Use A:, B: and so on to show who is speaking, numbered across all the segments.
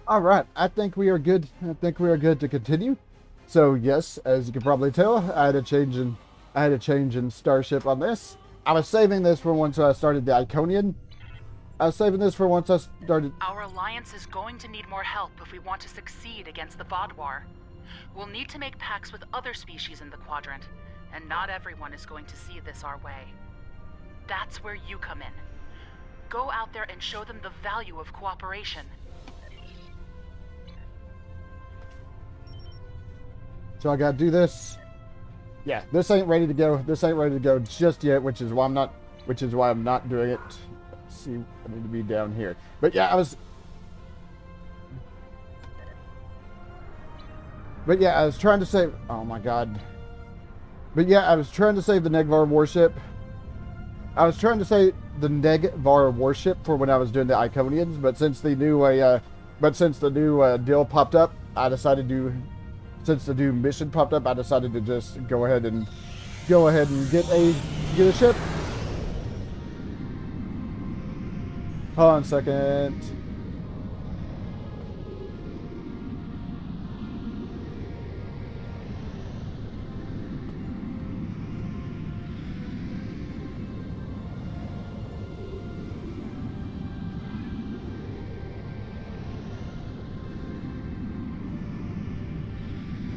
A: All right, I think we are good. I think we are good to continue. So yes, as you can probably tell, I had a change in starship on this. I was saving this for once I started the Iconian. I was saving this for once I started.
B: Our alliance is going to need more help if we want to succeed against the Vaadwaur. We'll need to make pacts with other species in the quadrant, and not everyone is going to see this our way. That's where you come in. Go out there and show them the value of cooperation.
A: So I gotta do this. Yeah, this ain't ready to go. This ain't ready to go just yet, which is why I'm not. Which is why I'm not doing it. Let's see, I need to be down here. But yeah, I was. But yeah, I was trying to save. Oh my god. But yeah, I was trying to save the Negvar warship. I was trying to say the Negvar warship for when I was doing the Iconians, but since the new deal popped up, I decided to. Since the new mission popped up, I decided to just go ahead and get a ship. Hold on a second.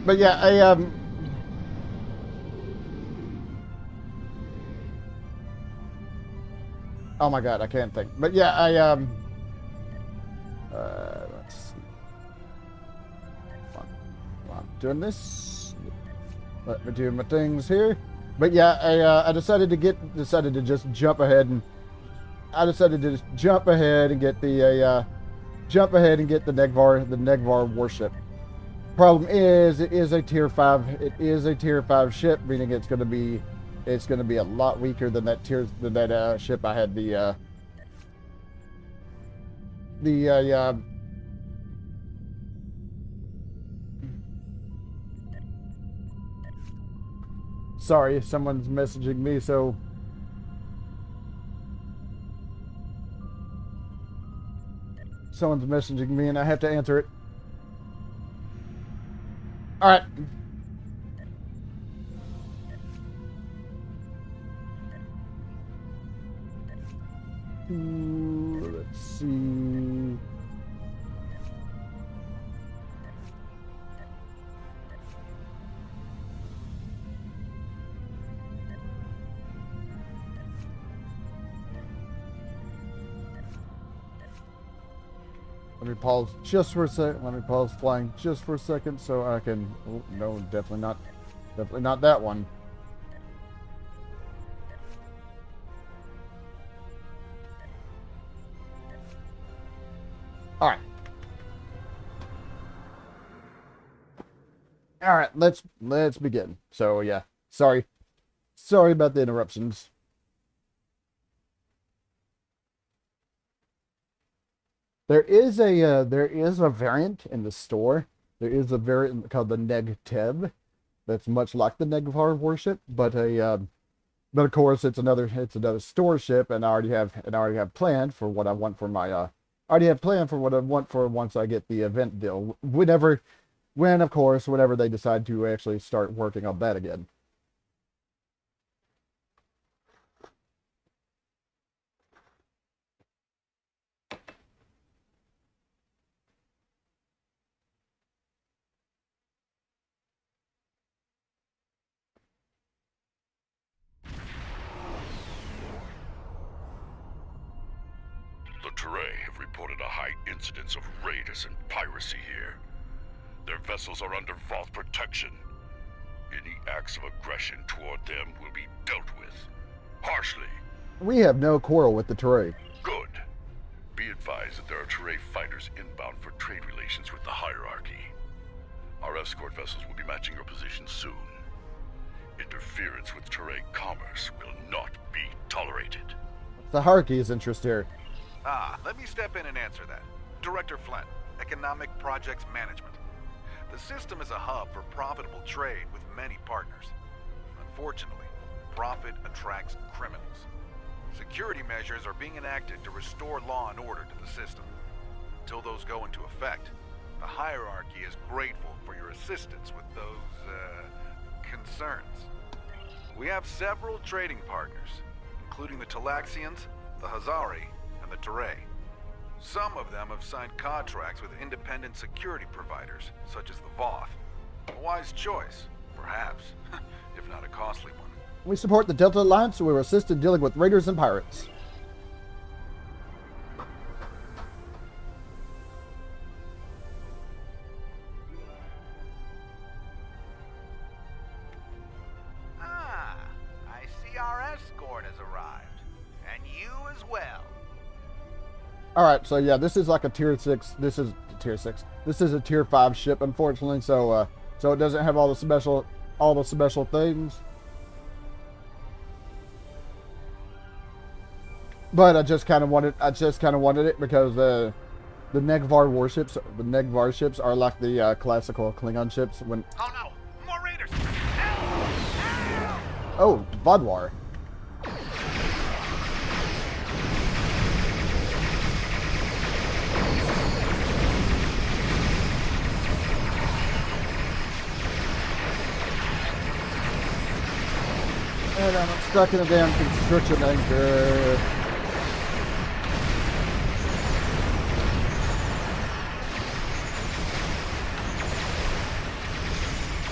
A: But yeah, oh my god, I can't think. But yeah, let's see. I'm doing this. Let me do my things here. But yeah, I decided to just jump ahead and I decided to just jump ahead and get the Negvar warship. Problem is, it is a tier 5. It is a tier 5 ship, meaning it's going to be a lot weaker than that ship I had the sorry, someone's messaging me, so someone's messaging me and I have to answer it. All right. Let's see. Let me pause just for a second. Let me pause flying just for a second so I can. Oh, no, definitely not. Definitely not that one. All right. All right. Let's begin. So yeah, sorry about the interruptions. There is a variant in the store. There is a variant called the Neg Teb that's much like the Negvar warship, but of course it's another store ship, and I already have planned for what I want for my I already have planned for what I want for once I get the event deal. When of course whenever they decide to actually start working on that again.
C: The Teray have reported a high incidence of raiders and piracy here. Their vessels are under Voth protection. Any acts of aggression toward them will be dealt with. Harshly.
A: We have no quarrel with the Teray.
C: Good. Be advised that there are Teray fighters inbound for trade relations with the hierarchy. Our escort vessels will be matching your position soon. Interference with Teray commerce will not be tolerated.
A: The hierarchy's interest here.
D: Let me step in and answer that. Director Flynn, Economic Projects Management. The system is a hub for profitable trade with many partners. Unfortunately, profit attracts criminals. Security measures are being enacted to restore law and order to the system. Until those go into effect, the hierarchy is grateful for your assistance with those, concerns. We have several trading partners, including the Talaxians, the Hazari, and the Teray. Some of them have signed contracts with independent security providers, such as the Voth. A wise choice, perhaps, if not a costly one.
A: We support the Delta Alliance, so we will assist in dealing with raiders and pirates.
E: Ah, I see our escort has arrived. And you as well.
A: Alright, so yeah, this is like a tier 6. This is tier 6. This is a tier 5 ship, unfortunately, so it doesn't have all the special things. But I just kind of wanted it because the Negvar warships are like the classical Klingon ships. When
E: Oh no! More raiders! Help! Help!
A: oh, Vodwar. And I'm stuck in a damn construction anchor.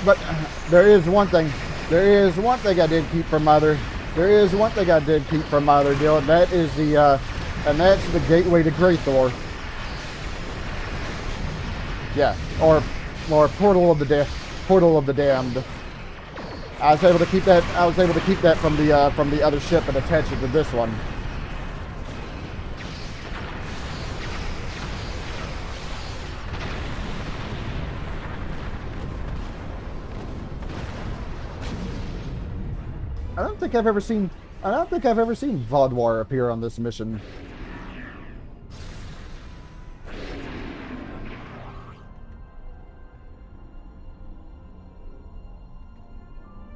A: But there is one thing I did keep from either. There is one thing I did keep from either deal, and that is that's the gateway to Greythor. Yeah, or Portal of the Damned. I was able to keep that from the other ship and attach it to this one. I don't think I've ever seen Vodwar appear on this mission.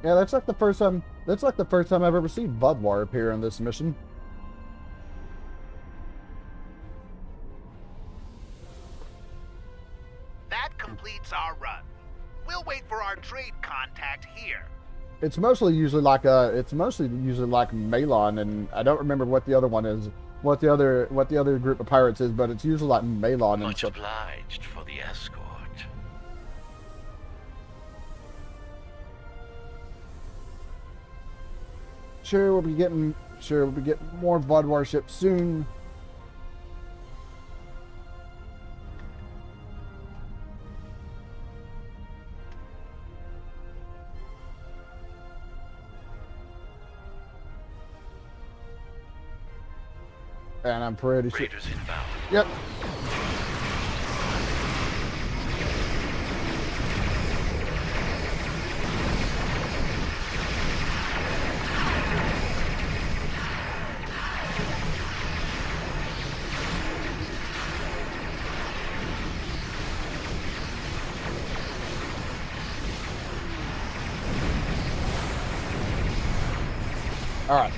A: Yeah, that's like the first time I've ever seen Vodwar appear on this mission.
E: That completes our run. We'll wait for our trade contact here.
A: It's mostly usually like Malon, and I don't remember what the other one is, what the other group of pirates is, but it's usually like Malon and
F: Much
A: stuff.
F: obliged for the escort.
A: Sure, we'll be getting more Vodwar ships soon. And I'm pretty sure.
F: Raiders inbound.
A: Yep. All right.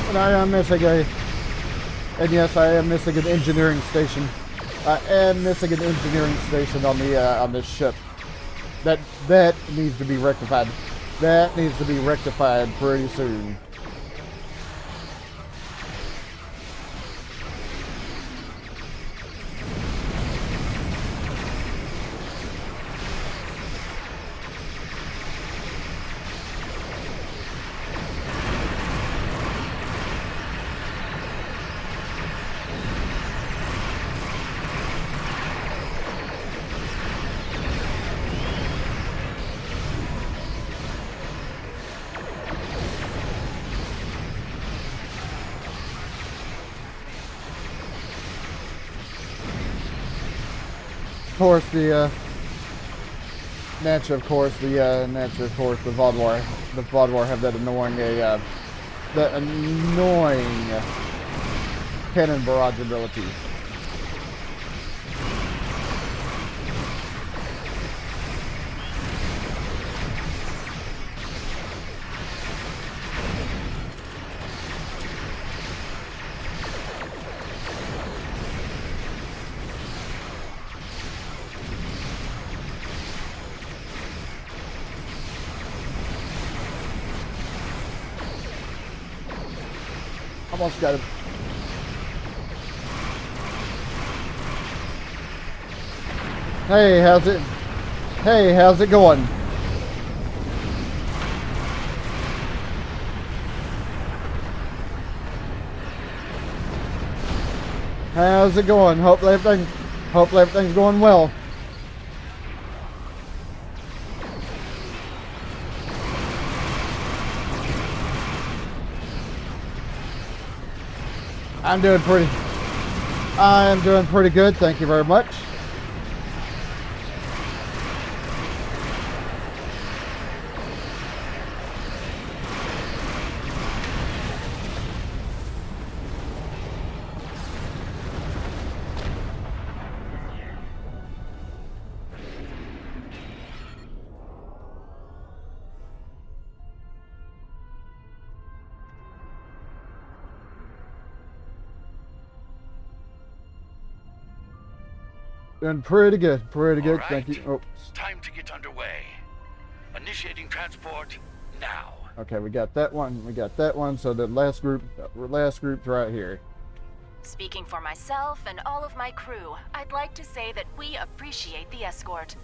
A: And I am missing yes, I am missing an engineering station. I am missing an engineering station on this ship. That needs to be rectified. That needs to be rectified pretty soon. course, the Natcha, of course, the Vodwar have that annoying cannon barrage ability. Almost got him. Hey, how's it? Hey, how's it going? How's it going? Hopefully everything's going well. I am doing pretty good, thank you very much. Doing pretty good,
F: All right.
A: thank you. Oh,
F: Time to get underway. Initiating transport now.
A: okay, we got that one, so the last group's right here.
G: Speaking for myself and all of my crew, I'd like to say that we appreciate the escort.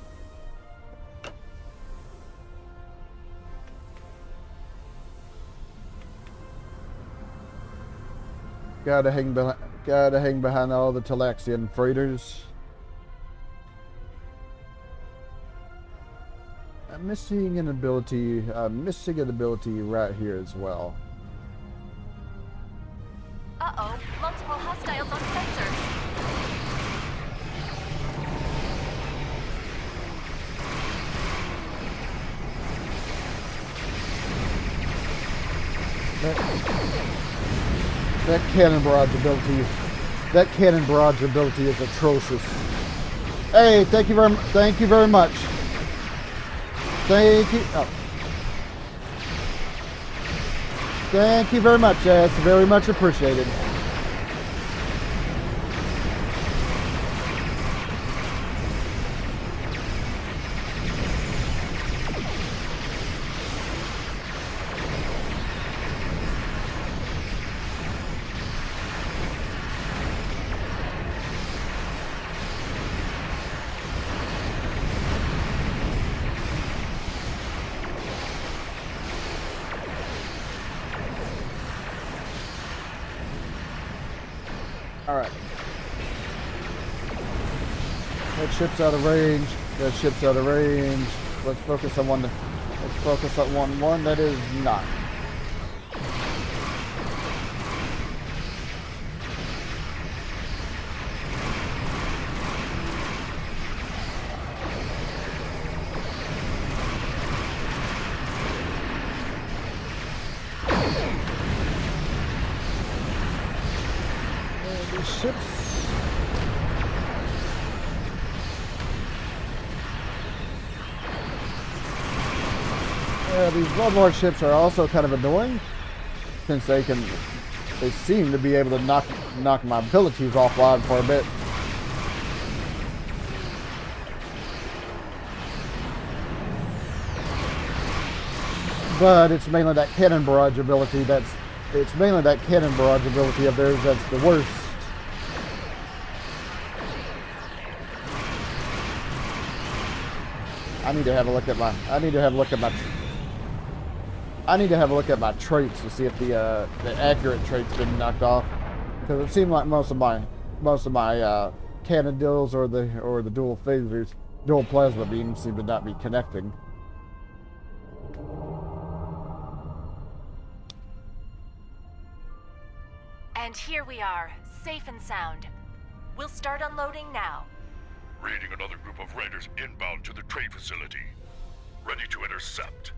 A: Gotta hang behind all the Talaxian freighters. I'm missing an ability right here as well.
G: Uh-oh, multiple hostiles on sensors.
A: That cannon barrage ability is atrocious. Hey, thank you very much. Thank you. Oh. Thank you very much. That's very much appreciated. All right. That ship's out of range. Let's focus on one. Let's focus on one that is not. Ships. These Bloodlord ships are also kind of annoying, since they seem to be able to knock my abilities offline for a bit. But it's mainly that cannon barrage ability of theirs that's the worst. I need to have a look at my traits to see if the accurate trait's been knocked off, because it seemed like most of my cannon deals or the dual phasers, dual plasma beams seem to not be connecting.
G: And here we are, safe and sound. We'll start unloading now.
C: Raiding another group of raiders inbound to the trade facility. Ready to intercept.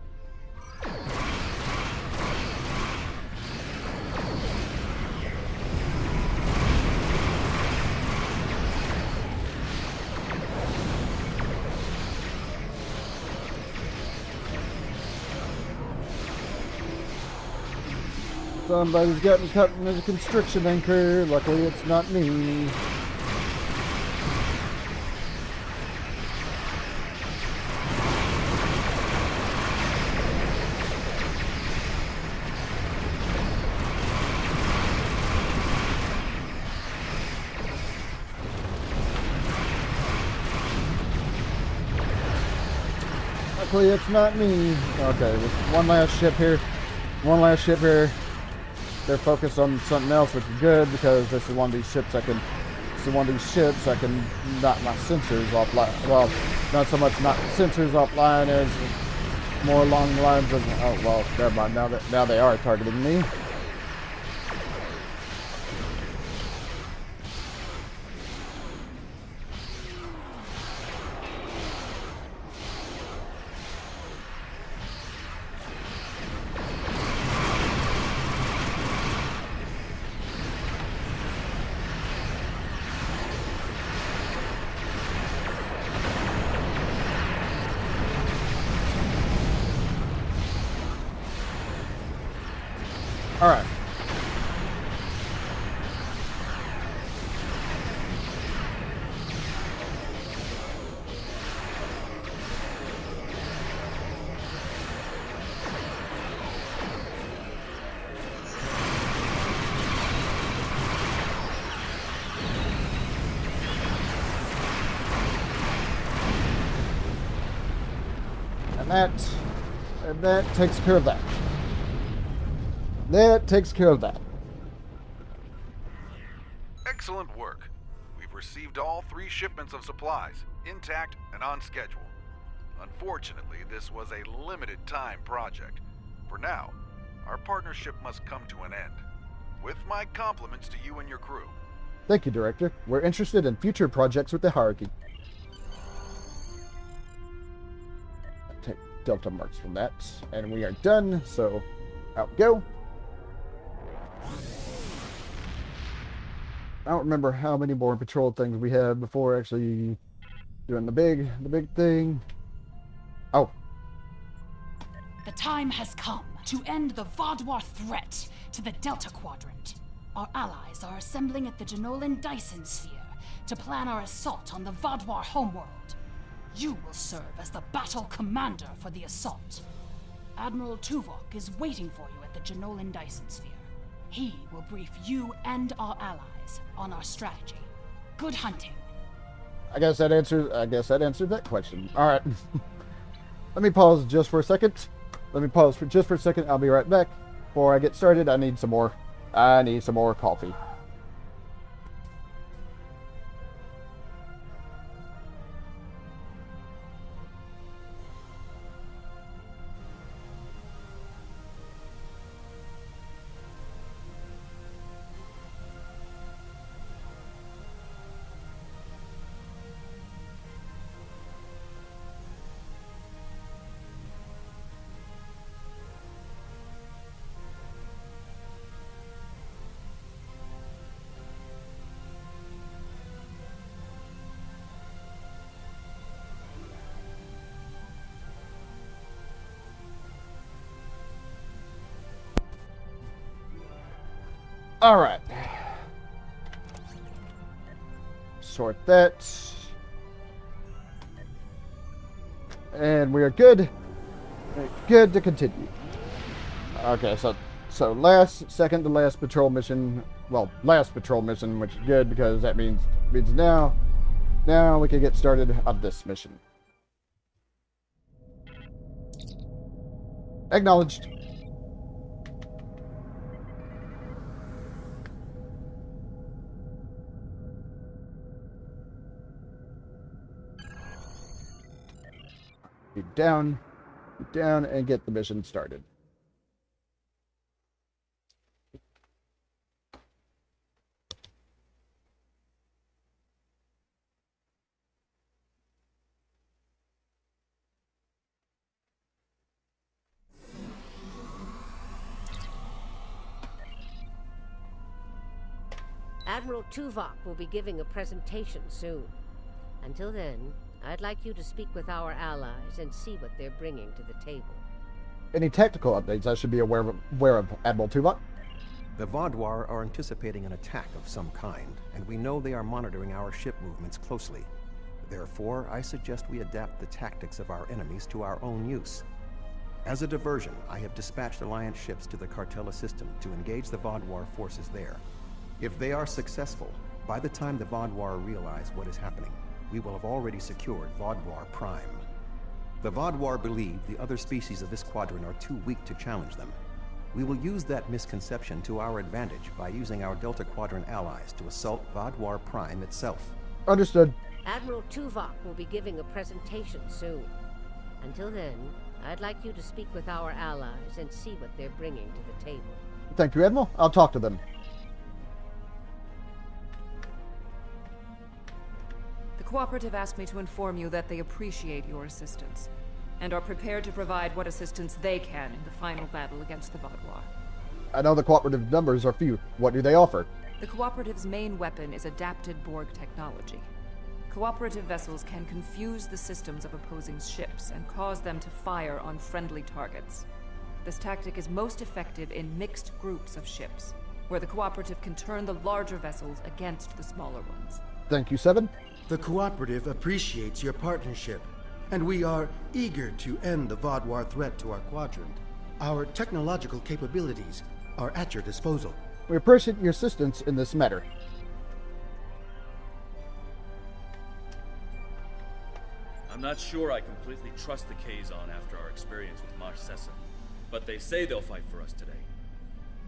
A: Somebody's gotten cut in the constriction anchor. Luckily, it's not me. Luckily, it's not me. Okay, one last ship here. One last ship here. They're focused on something else, which is good because this is one of these ships I can. This is one of these ships I can knock my sensors offline. Well, not so much knock sensors offline as more along the lines of. Oh well, never mind. Now they are targeting me. All right. And that takes care of that. That takes care of that.
D: Excellent work. We've received all 3 shipments of supplies, intact and on schedule. Unfortunately, this was a limited time project. For now, our partnership must come to an end. With my compliments to you and your crew.
A: Thank you, Director. We're interested in future projects with the hierarchy. Take Delta marks from that, and we are done, so out we go. I don't remember how many more patrol things we had before actually doing the big thing. Oh.
H: The time has come to end the Vodwar threat to the Delta Quadrant. Our allies are assembling at the Janolan Dyson Sphere to plan our assault on the Vodwar homeworld. You will serve as the battle commander for the assault. Admiral Tuvok is waiting for you at the Janolan Dyson Sphere. He will brief you and our allies on our strategy. Good hunting.
A: I guess that answered that question. All right. Let me pause just for a second. I'll be right back. Before I get started, I need some more coffee. All right. Sort that. And we are good. Good to continue. Okay, so last patrol mission. Well, last patrol mission, which is good because that means now we can get started on this mission. Acknowledged. Down, and get the mission started.
I: Admiral Tuvok will be giving a presentation soon. Until then, I'd like you to speak with our allies and see what they're bringing to the table.
A: Any tactical updates I should be aware of, Admiral Tuvok?
J: The Vaadwaur are anticipating an attack of some kind, and we know they are monitoring our ship movements closely. Therefore, I suggest we adapt the tactics of our enemies to our own use. As a diversion, I have dispatched Alliance ships to the Cartella system to engage the Vaadwaur forces there. If they are successful, by the time the Vaadwaur realize what is happening, we will have already secured Vaadwaur Prime. The Vaadwaur believe the other species of this quadrant are too weak to challenge them. We will use that misconception to our advantage by using our Delta Quadrant allies to assault Vaadwaur Prime itself.
A: Understood.
I: Admiral Tuvok will be giving a presentation soon. Until then, I'd like you to speak with our allies and see what they're bringing to the table.
A: Thank you, Admiral. I'll talk to them.
K: The Cooperative asked me to inform you that they appreciate your assistance, and are prepared to provide what assistance they can in the final battle against the Vaadwaur.
A: I know the Cooperative numbers are few. What do they offer?
K: The Cooperative's main weapon is adapted Borg technology. Cooperative vessels can confuse the systems of opposing ships and cause them to fire on friendly targets. This tactic is most effective in mixed groups of ships, where the Cooperative can turn the larger vessels against the smaller ones.
A: Thank you, Seven.
L: The Cooperative appreciates your partnership, and we are eager to end the Vaadwaur threat to our quadrant. Our technological capabilities are at your disposal.
A: We appreciate your assistance in this matter.
M: I'm not sure I completely trust the Kazon after our experience with Marcessa, but they say they'll fight for us today.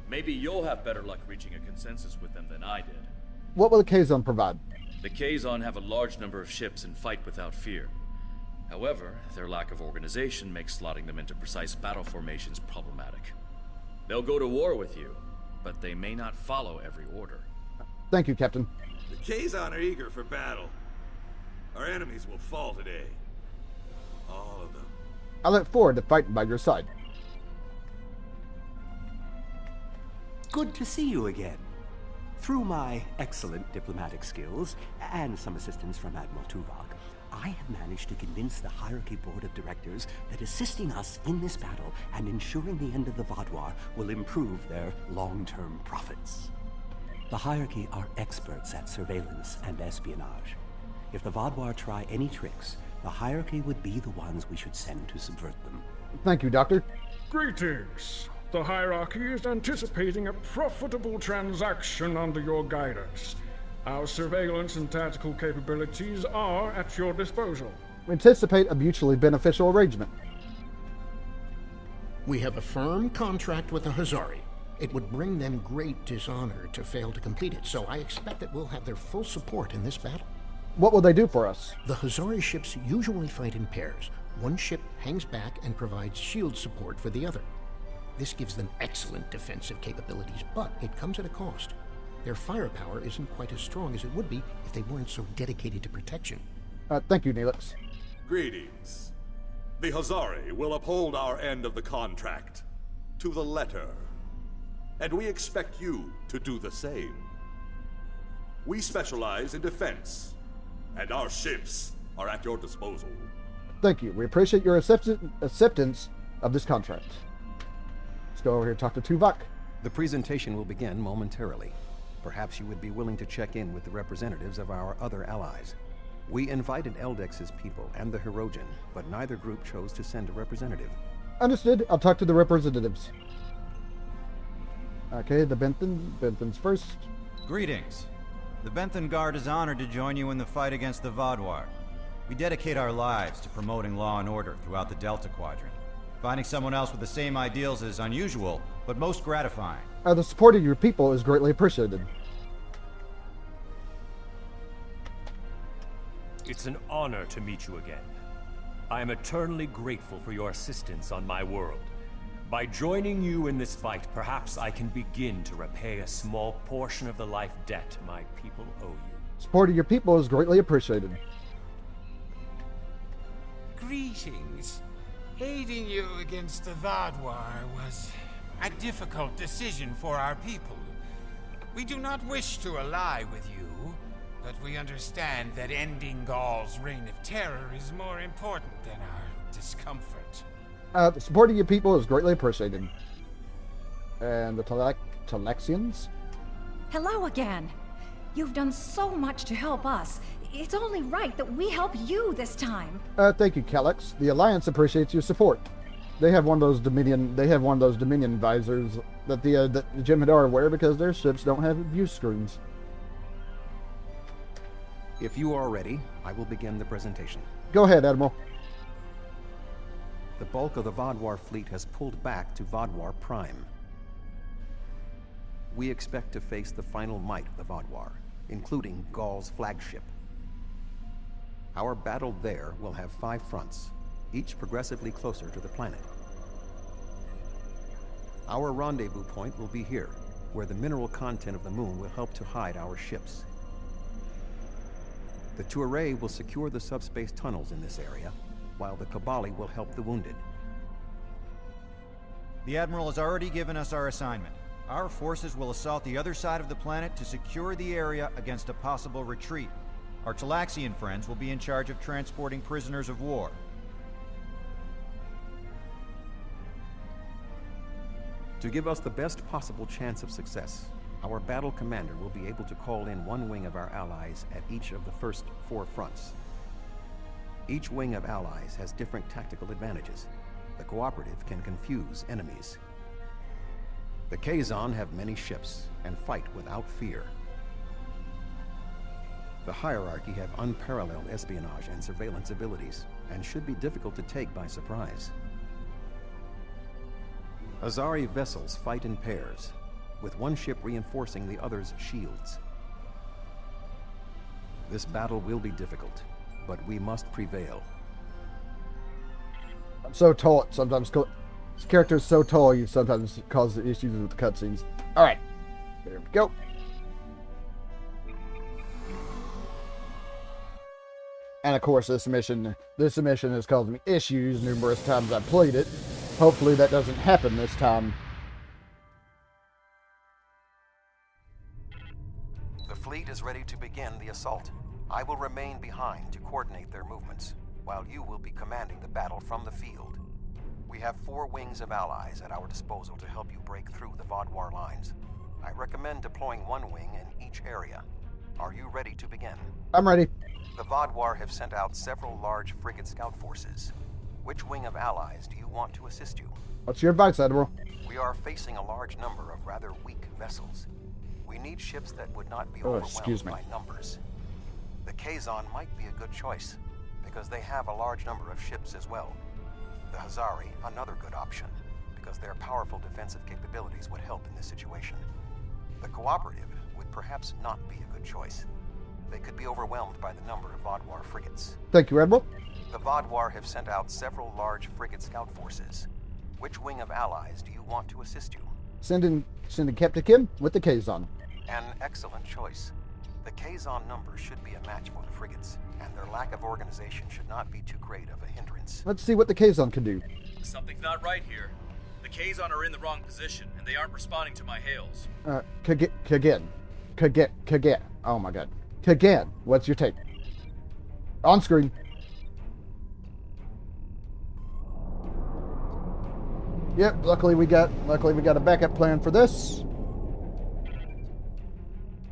M: Maybe you'll have better luck reaching a consensus with them than I did.
A: What will the Kazon provide?
M: The Kazon have a large number of ships and fight without fear. However, their lack of organization makes slotting them into precise battle formations problematic. They'll go to war with you, but they may not follow every order.
A: Thank you, Captain.
N: The Kazon are eager for battle. Our enemies will fall today. All of them.
A: I look forward to fighting by your side.
O: Good to see you again. Through my excellent diplomatic skills, and some assistance from Admiral Tuvok, I have managed to convince the Hierarchy Board of Directors that assisting us in this battle and ensuring the end of the Vaadwaur will improve their long-term profits. The Hierarchy are experts at surveillance and espionage. If the Vaadwaur try any tricks, the Hierarchy would be the ones we should send to subvert them.
A: Thank you, Doctor.
P: Greetings. The Hierarchy is anticipating a profitable transaction under your guidance. Our surveillance and tactical capabilities are at your disposal.
A: We anticipate a mutually beneficial arrangement.
Q: We have a firm contract with the Hazari. It would bring them great dishonor to fail to complete it, so I expect that we'll have their full support in this battle.
A: What will they do for us?
Q: The Hazari ships usually fight in pairs. One ship hangs back and provides shield support for the other. This gives them excellent defensive capabilities, but it comes at a cost. Their firepower isn't quite as strong as it would be if they weren't so dedicated to protection.
A: Thank you, Neelix.
N: Greetings. The Hazari will uphold our end of the contract, to the letter. And we expect you to do the same. We specialize in defense, and our ships are at your disposal.
A: Thank you. We appreciate your acceptance of this contract. Let's go over here and talk to Tuvok.
J: The presentation will begin momentarily. Perhaps you would be willing to check in with the representatives of our other allies. We invited Eldex's people and the Hirogen, but neither group chose to send a representative.
A: Understood. I'll talk to the representatives. Okay, the Bentham's first.
R: Greetings. The Bentham Guard is honored to join you in the fight against the Vaadwaur. We dedicate our lives to promoting law and order throughout the Delta Quadrant. Finding someone else with the same ideals is unusual, but most gratifying.
A: The support of your people is greatly appreciated.
S: It's an honor to meet you again. I am eternally grateful for your assistance on my world. By joining you in this fight, perhaps I can begin to repay a small portion of the life debt my people owe you.
A: Support of your people is greatly appreciated.
T: Greetings. Aiding you against the Vaadwaur was a difficult decision for our people. We do not wish to ally with you, but we understand that ending Gaul's reign of terror is more important than our discomfort.
A: The support of you people is greatly appreciated. And the Telexians?
U: Hello again. You've done so much to help us. It's only right that we help you this time.
A: Thank you, Calyx. The Alliance appreciates your support. They have one of those Dominion visors that the Jem'Hadar wear because their ships don't have view screens.
J: If you are ready, I will begin the presentation.
A: Go ahead, Admiral.
J: The bulk of the Vaadwaur fleet has pulled back to Vaadwaur Prime. We expect to face the final might of the Vaadwaur, including Gaul's flagship. Our battle there will have 5 fronts, each progressively closer to the planet. Our rendezvous point will be here, where the mineral content of the moon will help to hide our ships. The Tuareg will secure the subspace tunnels in this area, while the Kabali will help the wounded.
R: The Admiral has already given us our assignment. Our forces will assault the other side of the planet to secure the area against a possible retreat. Our Talaxian friends will be in charge of transporting prisoners of war.
J: To give us the best possible chance of success, our battle commander will be able to call in one wing of our allies at each of the first 4 fronts. Each wing of allies has different tactical advantages. The cooperative can confuse enemies. The Kazon have many ships and fight without fear. The hierarchy have unparalleled espionage and surveillance abilities, and should be difficult to take by surprise. Azari vessels fight in pairs, with one ship reinforcing the other's shields. This battle will be difficult, but we must prevail.
A: I'm so tall, it sometimes this character is so tall, you sometimes cause issues with the cutscenes. Alright, there we go. And of course, this mission has caused me issues numerous times I've played it. Hopefully that doesn't happen this time.
J: The fleet is ready to begin the assault. I will remain behind to coordinate their movements, while you will be commanding the battle from the field. We have 4 wings of allies at our disposal to help you break through the Vaadwaur lines. I recommend deploying 1 wing in each area. Are you ready to begin?
A: I'm ready.
J: The Vaadwaur have sent out several large frigate scout forces. Which wing of allies do you want to assist you?
A: What's your advice, Admiral?
J: We are facing a large number of rather weak vessels. We need ships that would not be overwhelmed by numbers. The Kazon might be a good choice, because they have a large number of ships as well. The Hazari, another good option, because their powerful defensive capabilities would help in this situation. The Cooperative would perhaps not be a good choice. They could be overwhelmed by the number of Vaadwaur frigates.
A: Thank you, Admiral.
J: The Vaadwaur have sent out several large frigate scout forces. Which wing of allies do you want to assist you?
A: Send in Captain Kim with the Kazon.
J: An excellent choice. The Kazon numbers should be a match for the frigates, and their lack of organization should not be too great of a hindrance.
A: Let's see what the Kazon can do.
M: Something's not right here. The Kazon are in the wrong position, and they aren't responding to my hails.
A: Kagan. Oh my god. Kagan, what's your take? On screen. Yep, luckily we got a backup plan for this.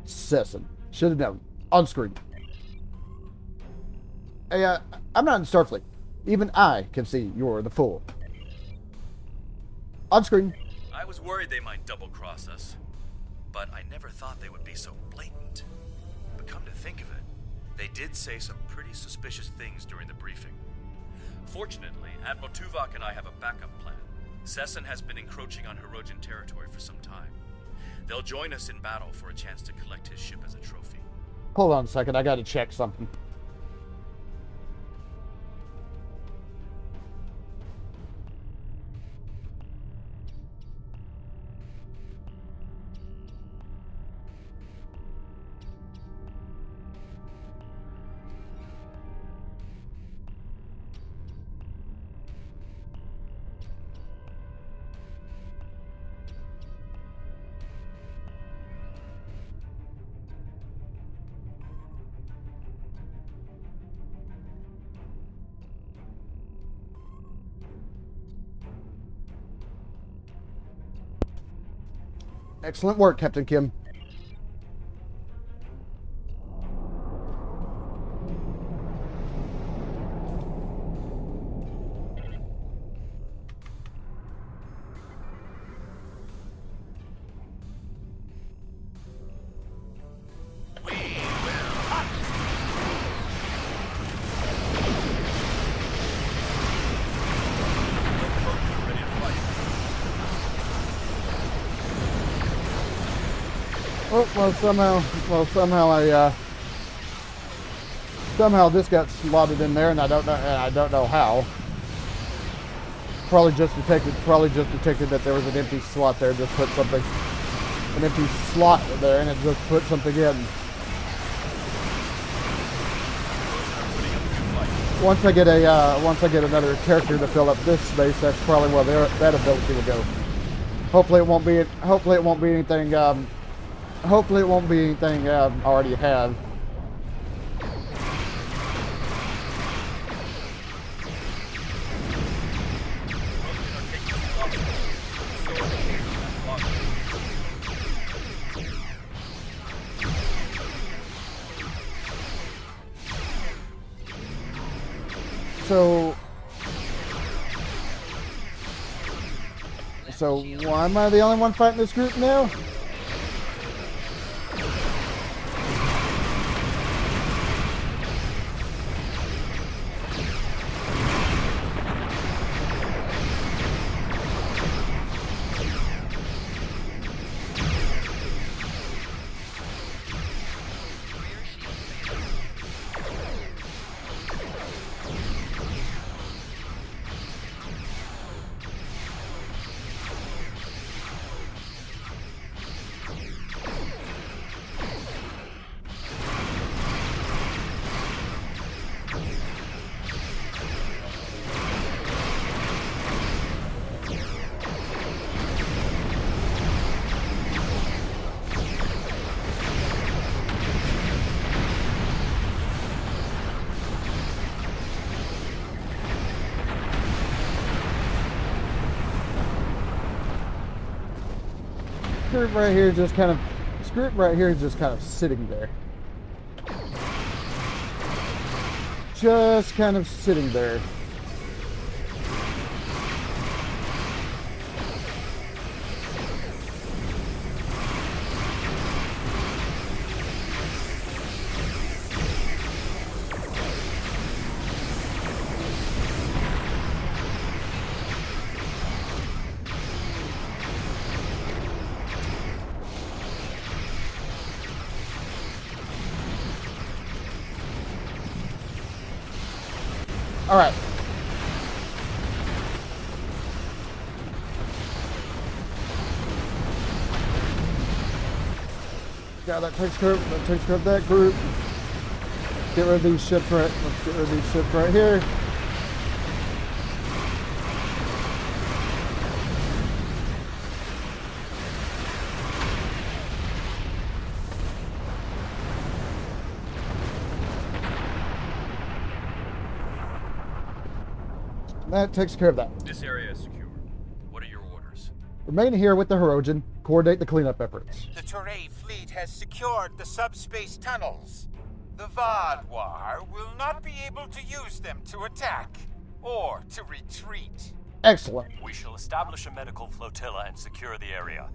A: Sesson. Should have known. On screen. Hey, I'm not in Starfleet. Even I can see you're the fool. On screen.
M: I was worried they might double-cross us, but I never thought they would be so blatant. But come to think of it, they did say some pretty suspicious things during the briefing. Fortunately, Admiral Tuvok and I have a backup plan. Sesson has been encroaching on Hirogen territory for some time. They'll join us in battle for a chance to collect his ship as a trophy.
A: Hold on a second, I gotta check something. Excellent work, Captain Kim. Oh, well, somehow this got slotted in there, and I don't know how. Probably just detected that there was an empty slot there. Just put something, an empty slot there, and it just put something in. Once I get another character to fill up this space, that's probably where that ability will go. Hopefully it won't be anything. Hopefully it won't be anything I already have. So why am I the only one fighting this group now? Group right here is just kind of sitting there. Just kind of sitting there. All right. Yeah, that takes care of that group. Get rid of these ships right. Let's get rid of these ships right here. That takes care of that.
M: This area is secure. What are your orders?
A: Remain here with the Hirogen. Coordinate the cleanup efforts.
T: The Toray fleet has secured the subspace tunnels. The Vadwar will not be able to use them to attack or to retreat.
A: Excellent.
S: We shall establish a medical flotilla and secure the area.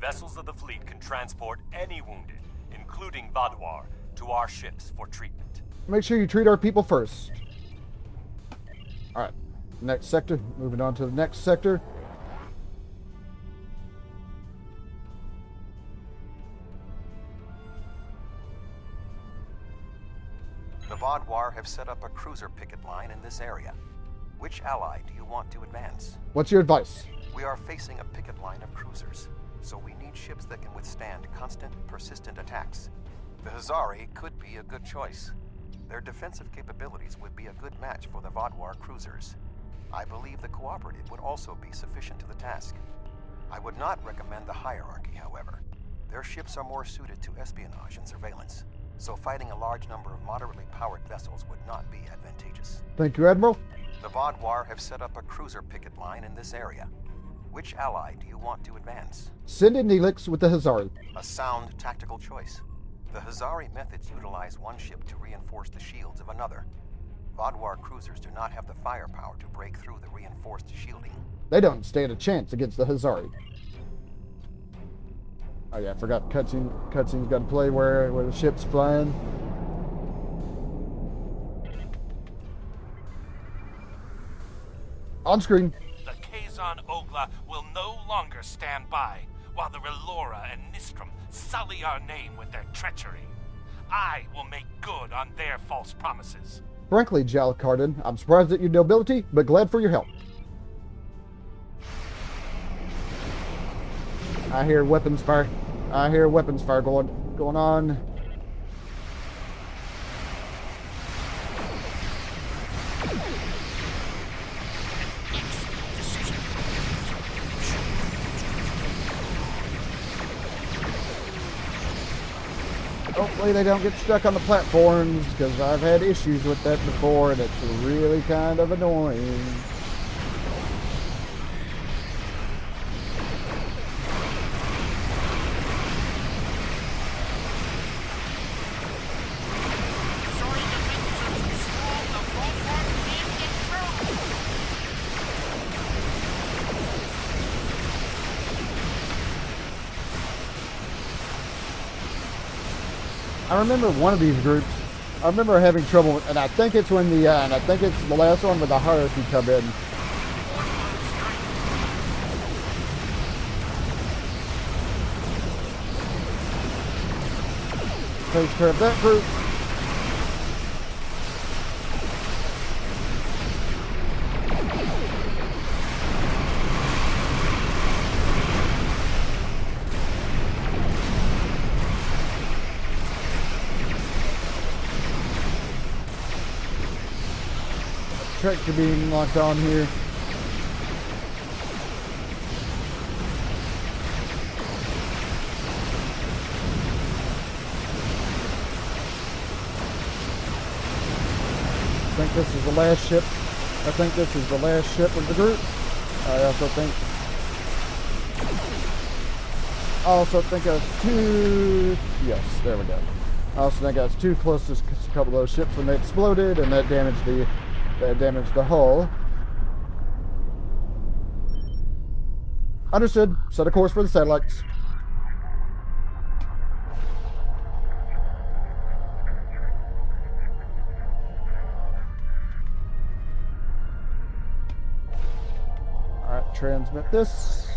S: Vessels of the fleet can transport any wounded, including Vadwar, to our ships for treatment.
A: Make sure you treat our people first. All right. Next sector. Moving on to the next sector.
J: The Vadwar have set up a cruiser picket line in this area. Which ally do you want to advance?
A: What's your advice?
J: We are facing a picket line of cruisers, so we need ships that can withstand constant, persistent attacks. The Hazari could be a good choice. Their defensive capabilities would be a good match for the Vadwar cruisers. I believe the Cooperative would also be sufficient to the task. I would not recommend the Hierarchy, however. Their ships are more suited to espionage and surveillance, so fighting a large number of moderately powered vessels would not be advantageous.
A: Thank you, Admiral.
J: The Vadwar have set up a cruiser picket line in this area. Which ally do you want to advance?
A: Send in Neelix with the Hazari.
J: A sound tactical choice. The Hazari methods utilize one ship to reinforce the shields of another. Vodwar cruisers do not have the firepower to break through the reinforced shielding.
A: They don't stand a chance against the Hazari. Oh yeah, I forgot cutscene's got to play where the ship's flying. On screen.
B: The Kazon Ogla will no longer stand by while the Relora and Nistrum sully our name with their treachery. I will make good on their false promises.
A: Frankly, Jalcardin, I'm surprised at your nobility, but glad for your help. I hear weapons fire. I hear weapons fire going on. Hopefully they don't get stuck on the platforms, because I've had issues with that before and it's really kind of annoying. I remember one of these groups, I remember having trouble, and I think it's when the last one with the hierarchy come in. Takes care of that group. Tractor being locked on here. I think this is the last ship. I think this is the last ship of the group. I also think I was too... Yes, there we go. I also think I was too close to a couple of those ships when they exploded, and that damaged the hull. Understood. Set a course for the satellites. Alright, transmit this.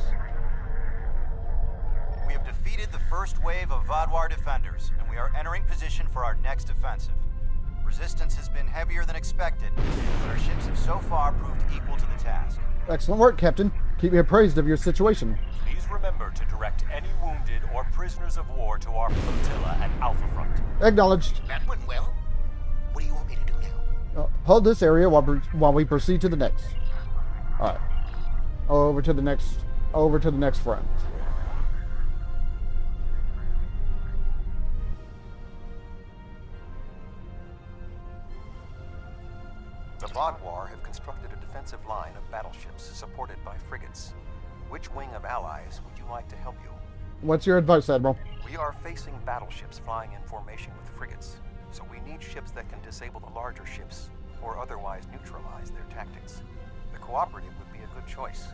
R: We have defeated the first wave of Vodwar defenders, and we are entering position for our next offensive. Resistance has been heavier than expected, but our ships have so far proved equal to the task.
A: Excellent work, Captain. Keep me appraised of your situation.
S: Please remember to direct any wounded or prisoners of war to our flotilla at Alpha Front.
A: Acknowledged.
Q: That went well. What do you want me to do now?
A: Hold this area while we proceed to the next. All right. Over to the next front.
J: The Vodwar have constructed a defensive line of battleships supported by frigates. Which wing of allies would you like to help you?
A: What's your advice, Admiral?
J: We are facing battleships flying in formation with frigates, so we need ships that can disable the larger ships or otherwise neutralize their tactics. The Cooperative would be a good choice.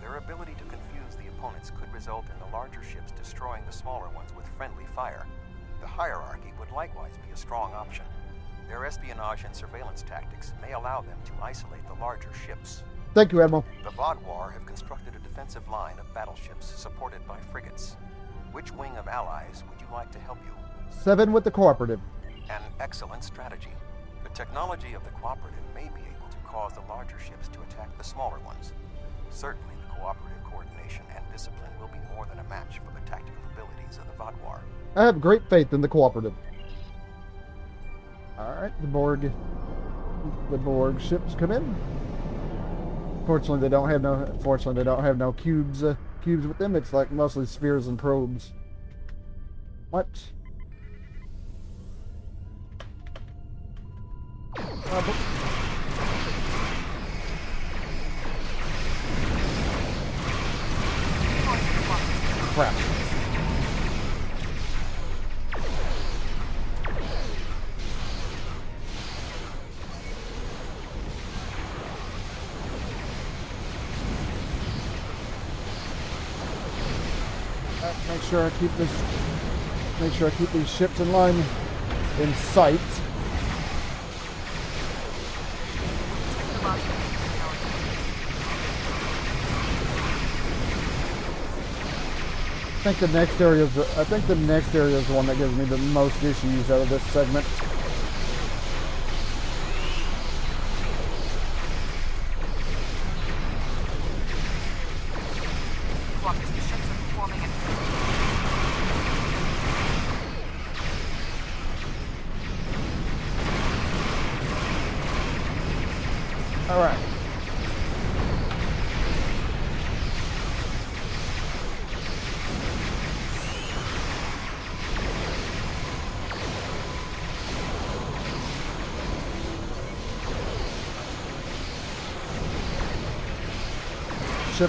J: Their ability to confuse the opponents could result in the larger ships destroying the smaller ones with friendly fire. The Hierarchy would likewise be a strong option. Their espionage and surveillance tactics may allow them to isolate the larger ships.
A: Thank you, Admiral.
J: The Vodwar have constructed a defensive line of battleships supported by frigates. Which wing of allies would you like to help you?
A: 7 with the Cooperative.
J: An excellent strategy. The technology of the Cooperative may be able to cause the larger ships to attack the smaller ones. Certainly the Cooperative coordination and discipline will be more than a match for the tactical abilities of the Vodwar.
A: I have great faith in the Cooperative. Alright, the Borg ships come in. Fortunately, they don't have no cubes with them. It's like mostly spheres and probes. What? Crap. Make sure I keep these ships in line in sight. I think the next area is the one that gives me the most issues out of this segment. All right. The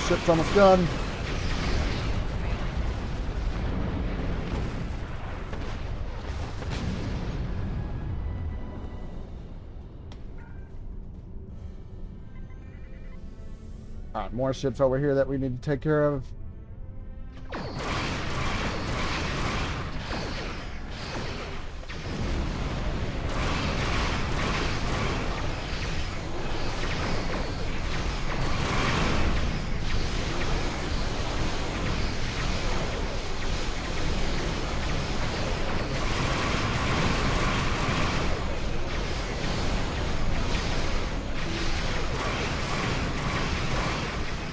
A: ship's almost done. All right, more ships over here that we need to take care of.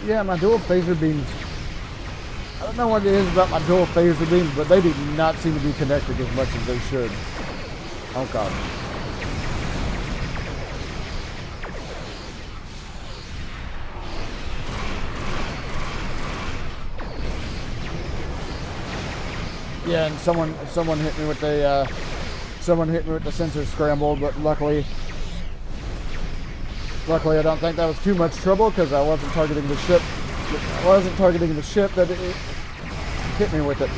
A: Yeah, my dual phaser beams. I don't know what it is about my dual phaser beams, but they do not seem to be connected as much as they should. Oh god. Yeah, and someone hit me with the sensor scramble, but luckily I don't think that was too much trouble because I wasn't targeting the ship. I wasn't targeting the ship that it hit me with it.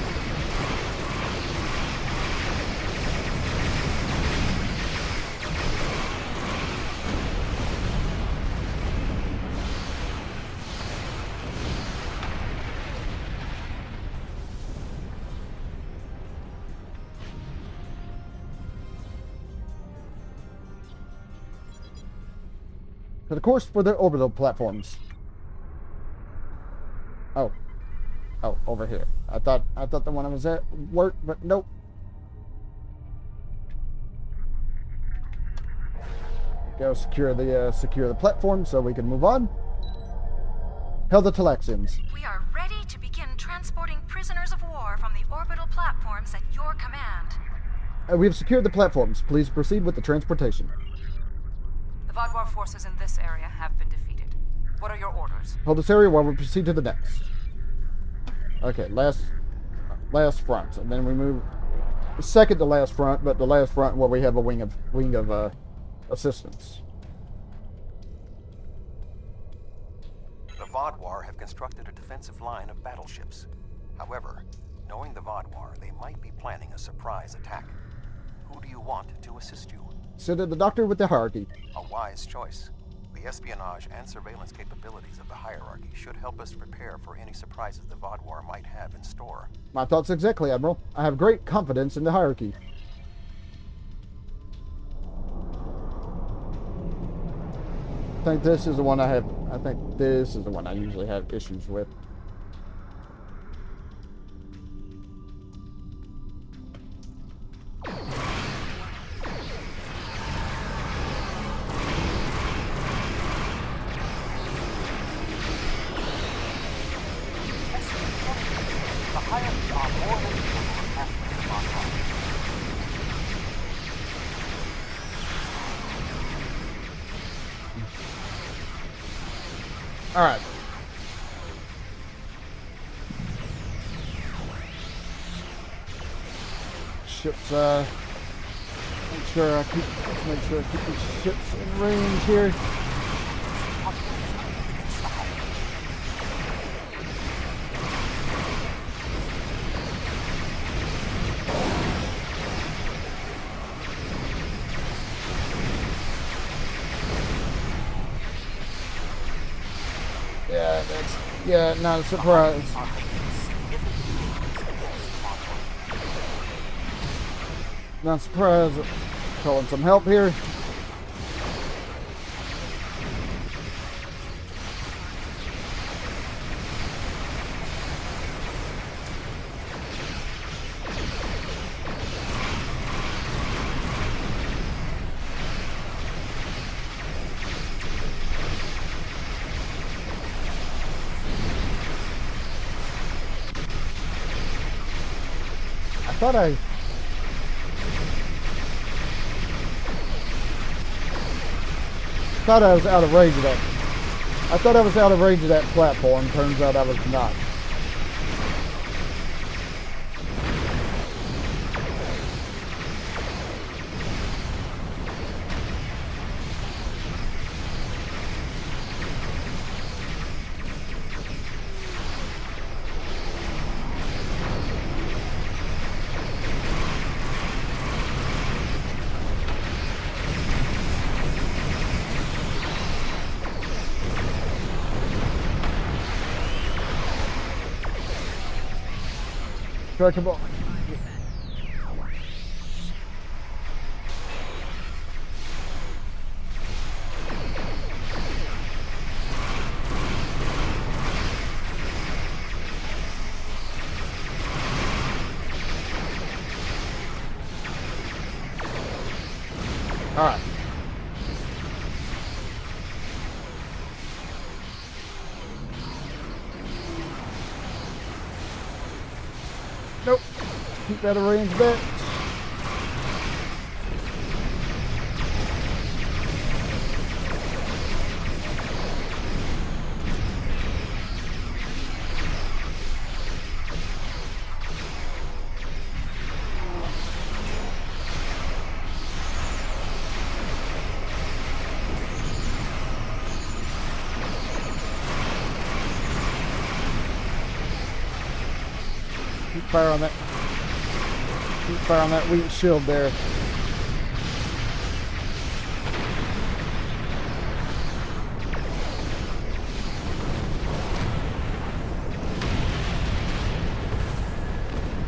A: So the course for the orbital platforms. Oh, over here. I thought the one I was at worked, but nope. Go secure the platform so we can move on. Hail the Talaxians.
U: We are ready to begin transporting prisoners of war from the orbital platforms at your command.
A: We have secured the platforms. Please proceed with the transportation.
K: The Vaadwaur forces in this area have been defeated. What are your orders?
A: Hold this area while we proceed to the next. Okay, last front, and then we move second to last front, but the last front where we have a wing of assistance.
J: The Vaadwaur have constructed a defensive line of battleships. However, knowing the Vaadwaur, they might be planning a surprise attack. Who do you want to assist you?
A: Send in the doctor with the hierarchy.
J: A wise choice. The espionage and surveillance capabilities of the hierarchy should help us prepare for any surprises the Vaadwaur might have in store.
A: My thoughts exactly, Admiral. I have great confidence in the hierarchy. I think this is the one I usually have issues with. All right. Ships, let's make sure I keep these ships in range here. Yeah, not a surprise. Not surprised. Calling some help here. Thought I was out of range of that. I thought I was out of range of that platform. Turns out I was not. Trackable. All right. Nope. Keep out of range there. Keep fire on that. Keep fire on that weak shield there.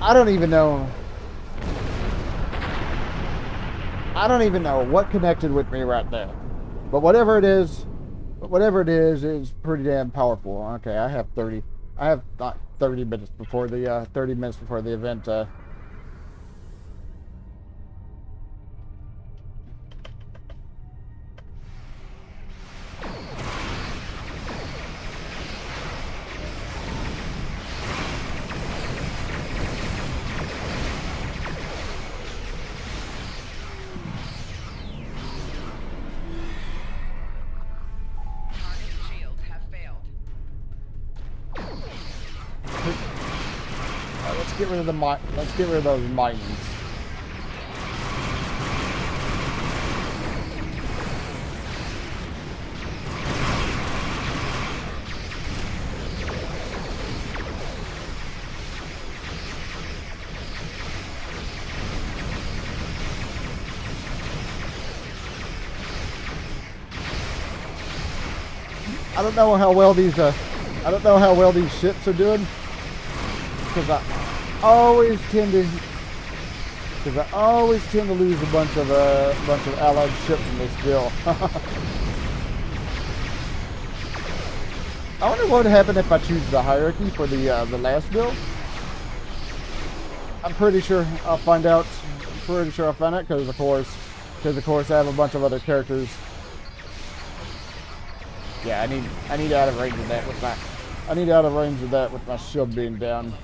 A: I don't even know what connected with me right there. But whatever it is, it's pretty damn powerful. Okay, I have 30 minutes before the 30 minutes before the event. Let's get rid of those mines. I don't know how well these ships are doing, because I always tend to lose a bunch of allied ships in this bill. I wonder what would happen if I choose the hierarchy for the last build. I'm pretty sure I'll find out. Because of course I have a bunch of other characters. Yeah, I need out of range of that with my shield being down.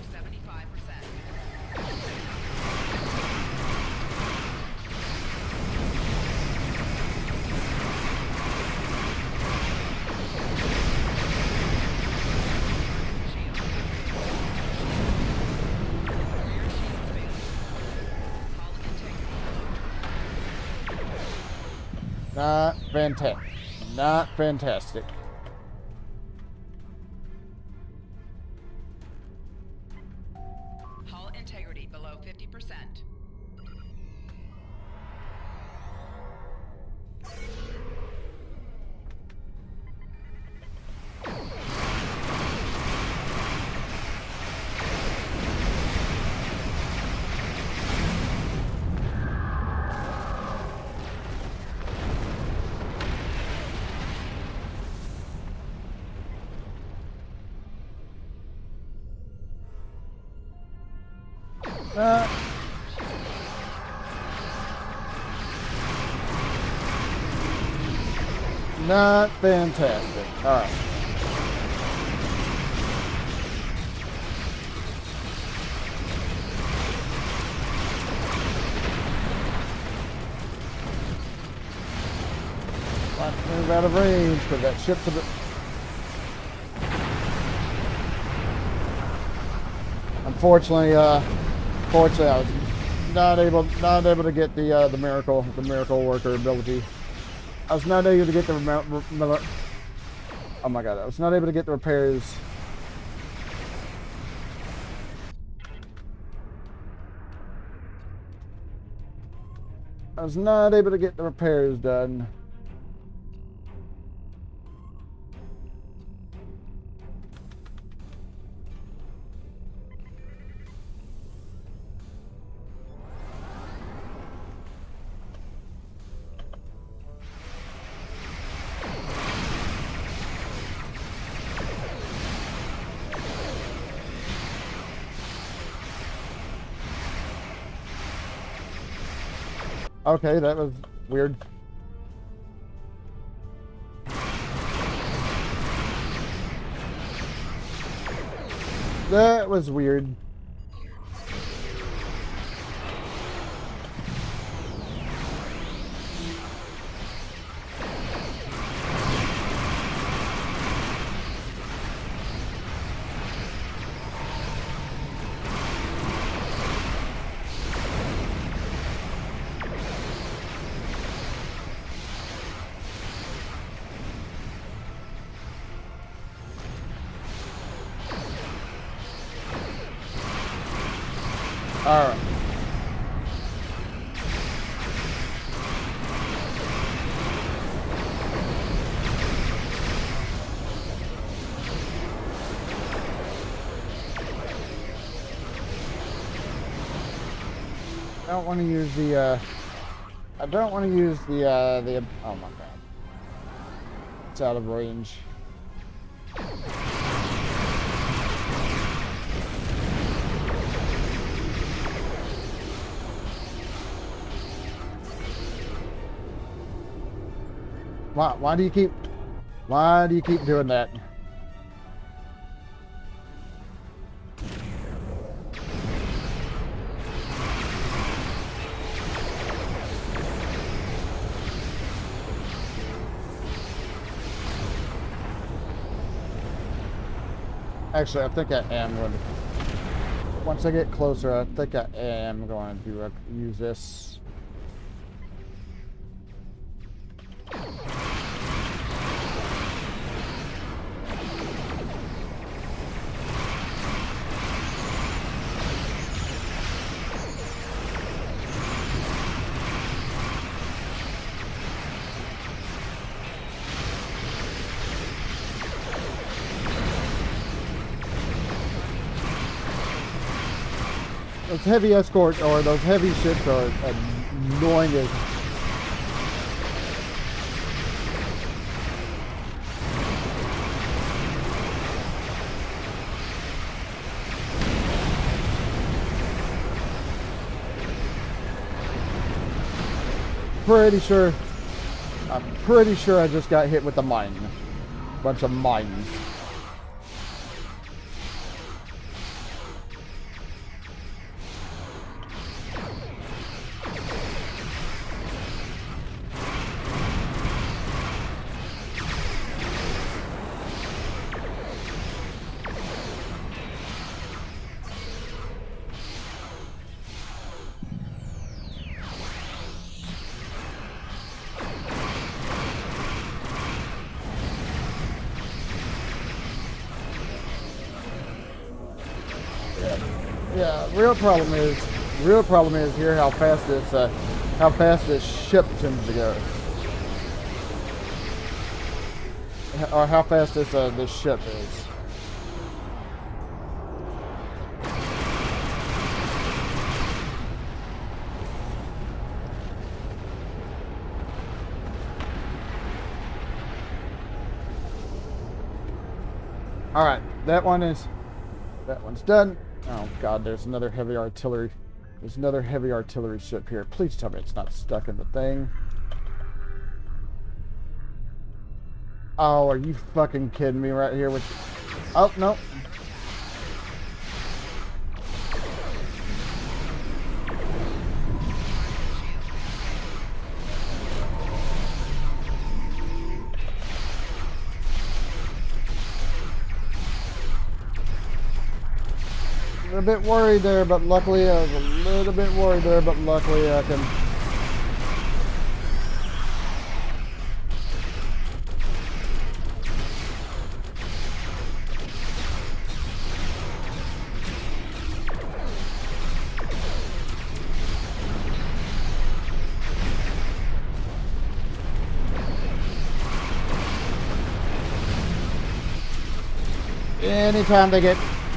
A: Not fantastic.
E: Hull integrity below 50%.
A: Not fantastic. All right. Let's move out of range because that ship's a bit. Unfortunately, I was not able to get the miracle worker ability. I was not able to get the oh my god! I was not able to get the repairs. I was not able to get the repairs done. Okay, that was weird. That was weird. All right. I don't want to use the, I don't want to use the, oh my god. It's out of range. Why do you keep doing that? Actually, I think I am going to, once I get closer, I think I am going to use this. Those heavy escort or those heavy ships are annoying as I'm pretty sure I just got hit with a mine. Bunch of mines. Yeah, real problem is here how fast this ship tends to go, or how fast this ship is. All right, that one's done. Oh god, there's another heavy artillery. There's another heavy artillery ship here. Please tell me it's not stuck in the thing. Oh, are you fucking kidding me right here with... Oh, no. A bit worried there, but luckily I was a little bit worried there, but luckily I can...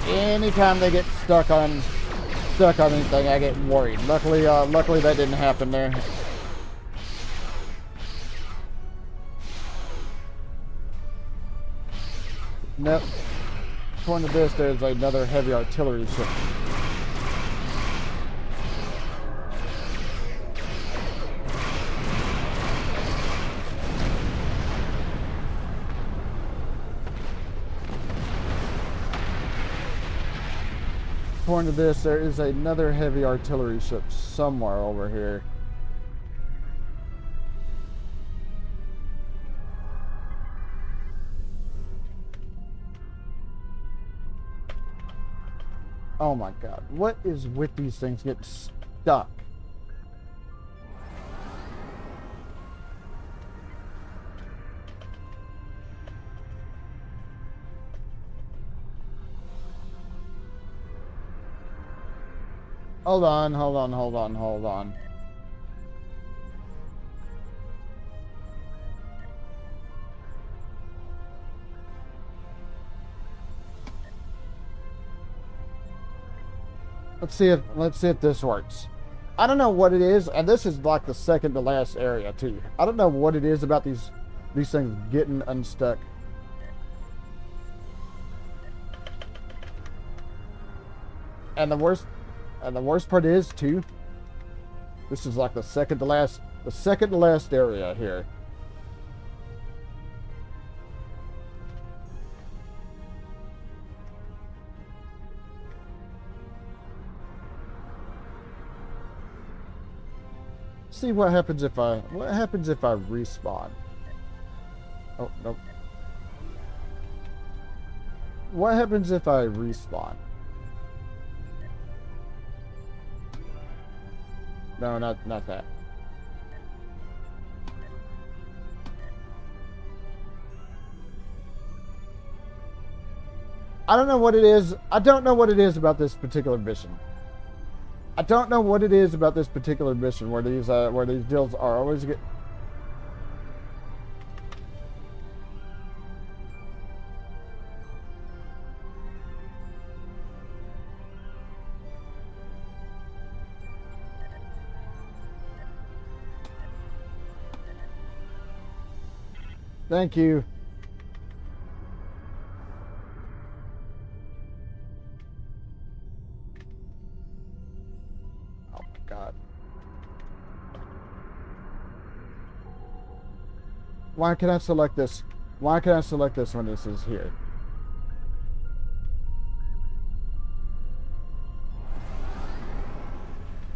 A: Anytime they get stuck on anything, I get worried. Luckily that didn't happen there. Nope. According to this, there's another heavy artillery ship. According to this, there is another heavy artillery ship somewhere over here. Oh my god, what is with these things getting stuck? Hold on. Let's see if this works. I don't know what it is, and this is like the second to last area too. I don't know what it is about these things getting unstuck. And the worst part is too, this is like the second to last area here. See what happens if I respawn. Oh, nope. What happens if I respawn? No, not that. I don't know what it is. I don't know what it is about this particular mission. I don't know what it is about this particular mission where these deals are always get. Thank you. Oh my God. Why can I select this? Why can I select this when this is here?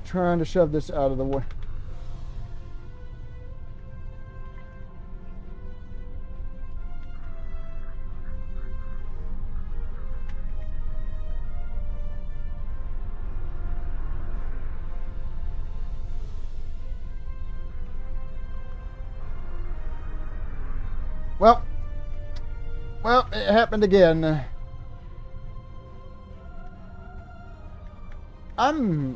A: Trying to shove this out of the way. Well, it happened again. Oh,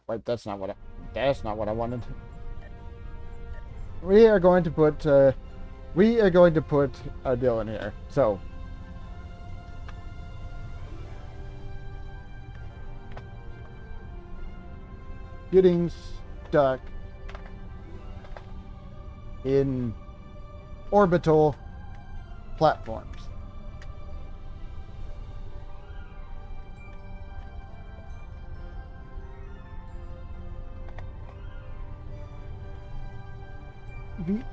A: wait, that's not what I wanted. We are going to put a deal in here. So, getting stuck in orbital platforms. Maybe.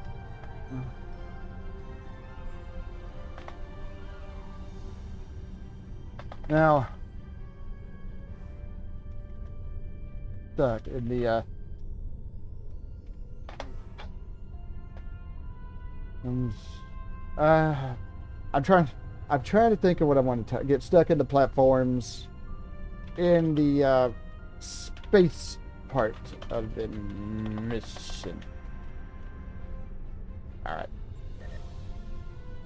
A: Now, stuck in the I'm trying to think of what I want to get stuck in the platforms in the space part of the mission. Alright.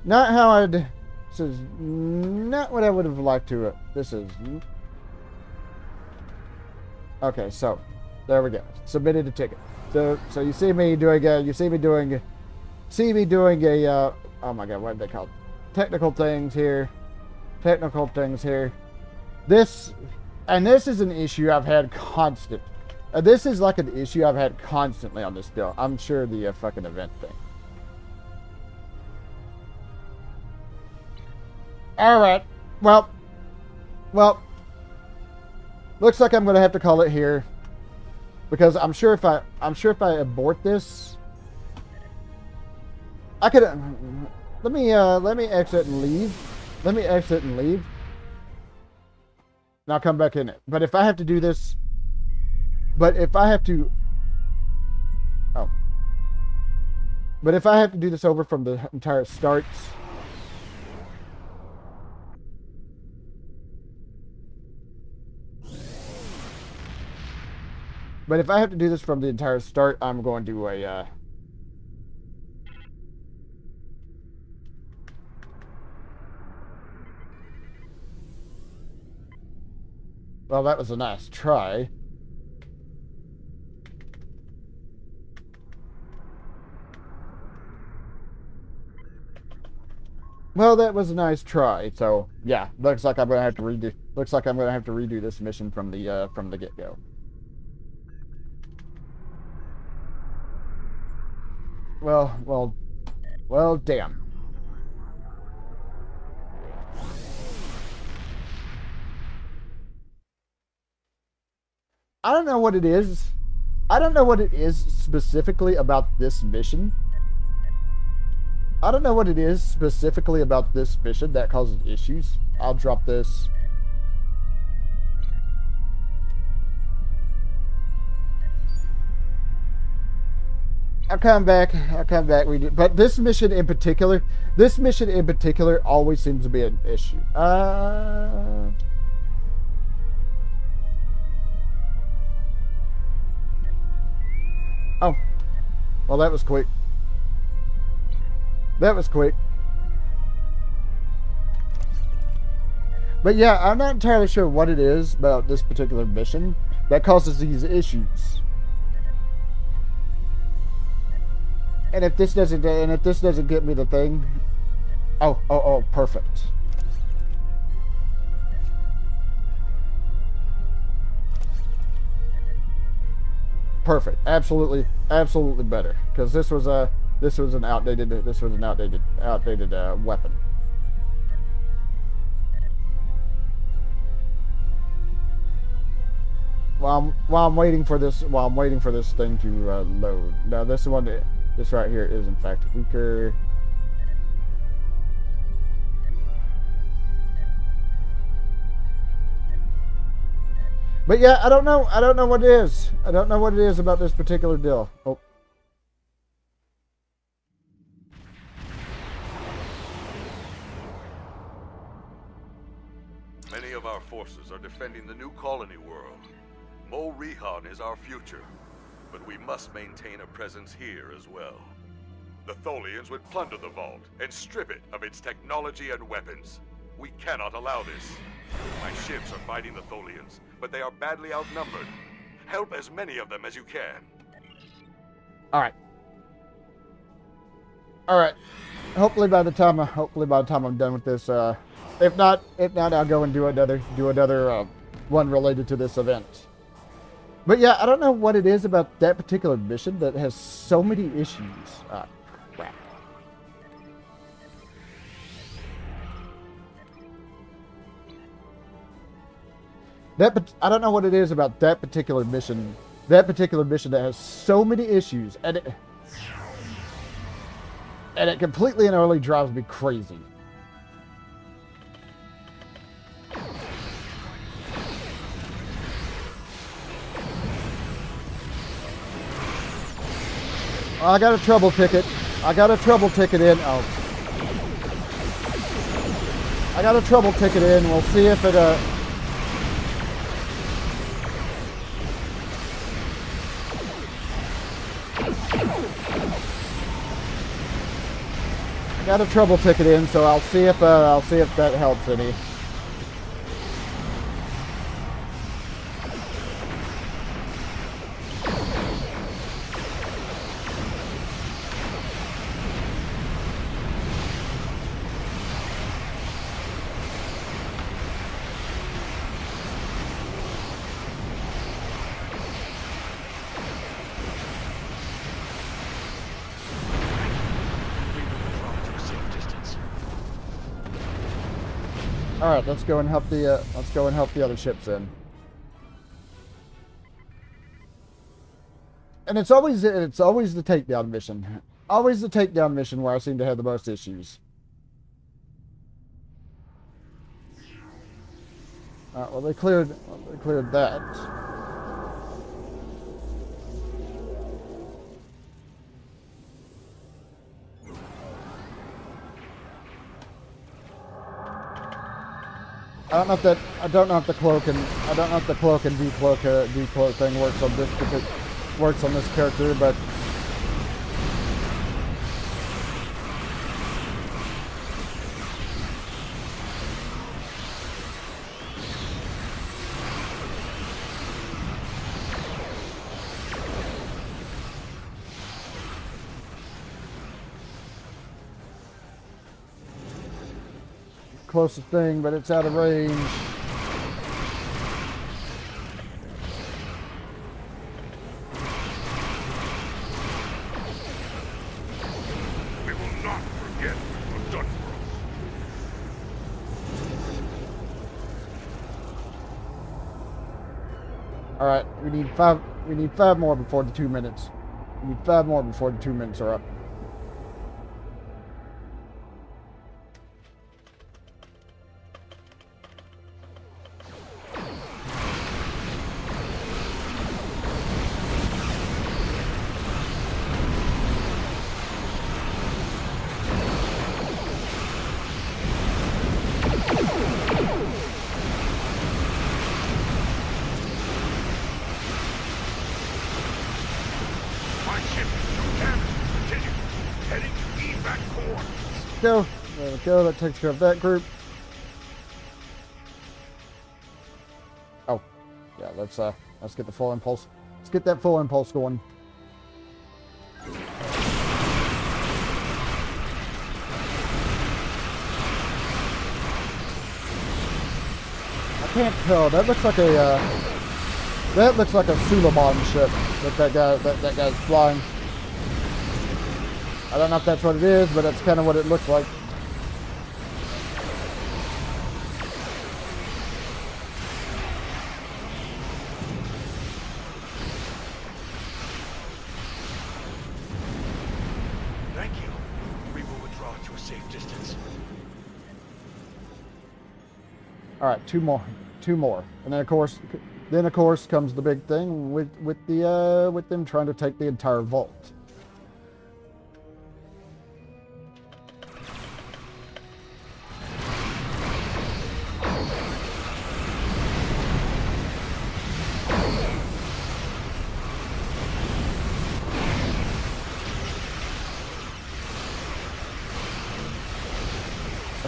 A: Not how I'd... This is not what I would have liked to... This is... Okay, so... There we go. Submitted a ticket. So you see me doing a... You see me doing a... oh my god, what are they called? Technical things here. Technical things here. This... And this is an issue I've had constant. This is like an issue I've had constantly on this deal. I'm sure the fucking event thing. Alright. Well. Looks like I'm going to have to call it here. Because I'm sure if I abort this, I could... let me exit and leave. Let me exit and leave. And I'll come back in it. But if I have to do this... But if I have to... Oh. But if I have to do this over from the entire start... But if I have to do this from the entire start, I'm going to a... Well, that was a nice try. Well, that was a nice try. So, yeah, looks like I'm going to have to redo. Looks like I'm going to have to redo this mission from the get-go. Well, damn. I don't know what it is. I don't know what it is specifically about this mission. I don't know what it is specifically about this mission that causes issues. I'll drop this. I'll come back. But this mission in particular always seems to be an issue. Oh, well, that was quick. That was quick. But yeah, I'm not entirely sure what it is about this particular mission that causes these issues. And if this doesn't get me the thing, oh, perfect. Perfect. Absolutely better, because this was an outdated weapon. While I'm waiting for this thing to load. Now this right here is in fact weaker. But yeah, I don't know what it is. I don't know what it is about this particular deal. Oh.
C: Many of our forces are defending the new colony world. Mo Rihan is our future, but we must maintain a presence here as well. The Tholians would plunder the vault and strip it of its technology and weapons. We cannot allow this. My ships are fighting the Tholians, but they are badly outnumbered. Help as many of them as you can.
A: All right. Hopefully by the time I'm done with this, if not, I'll go and do another one related to this event. But yeah, I don't know what it is about that particular mission that has so many issues. Crap. I don't know what it is about that particular mission that has so many issues, and And it completely and utterly drives me crazy. I got a trouble ticket. I got a trouble ticket in. Oh. I got a trouble ticket in. We'll see if it, I got a trouble ticket in, so I'll see if that helps any. All right, let's go and help the other ships in. And it's always the takedown mission. Always the takedown mission where I seem to have the most issues. All right, well they cleared that. I don't know if the cloak and decloak thing works on this because works on this character, but closest thing, but it's out of range.
N: We will not forget what you've done for us.
A: All right, we need five more before the 2 minutes. We need 5 more before the 2 minutes are up. Go. There we go. That takes care of that group. Oh, yeah. Let's get the full impulse. Let's get that full impulse going. I can't tell. That looks like a Suleiman ship that guy's flying. I don't know if that's what it is, but that's kind of what it looks like.
N: Thank you. We will withdraw to a safe distance.
A: All right, two more, and then of course comes the big thing with them trying to take the entire vault.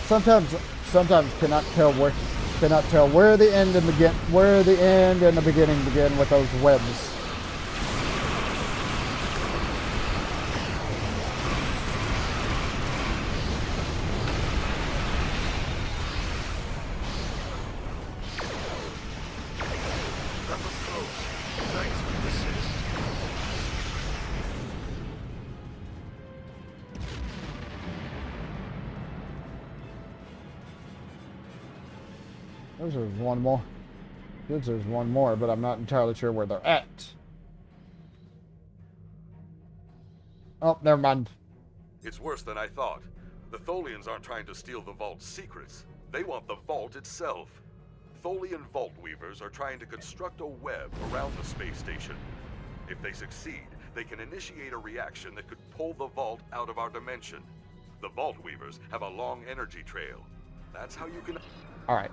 A: Sometimes cannot tell where the end and the beginning begin with those webs.
N: That was close. Thanks for the assist.
A: There's one more. There's one more, but I'm not entirely sure where they're at. Oh, never mind.
N: It's worse than I thought. The Tholians aren't trying to steal the Vault's secrets. They want the Vault itself. Tholian Vault Weavers are trying to construct a web around the space station. If they succeed, they can initiate a reaction that could pull the Vault out of our dimension. The Vault Weavers have a long energy trail. That's how you can...
A: Alright.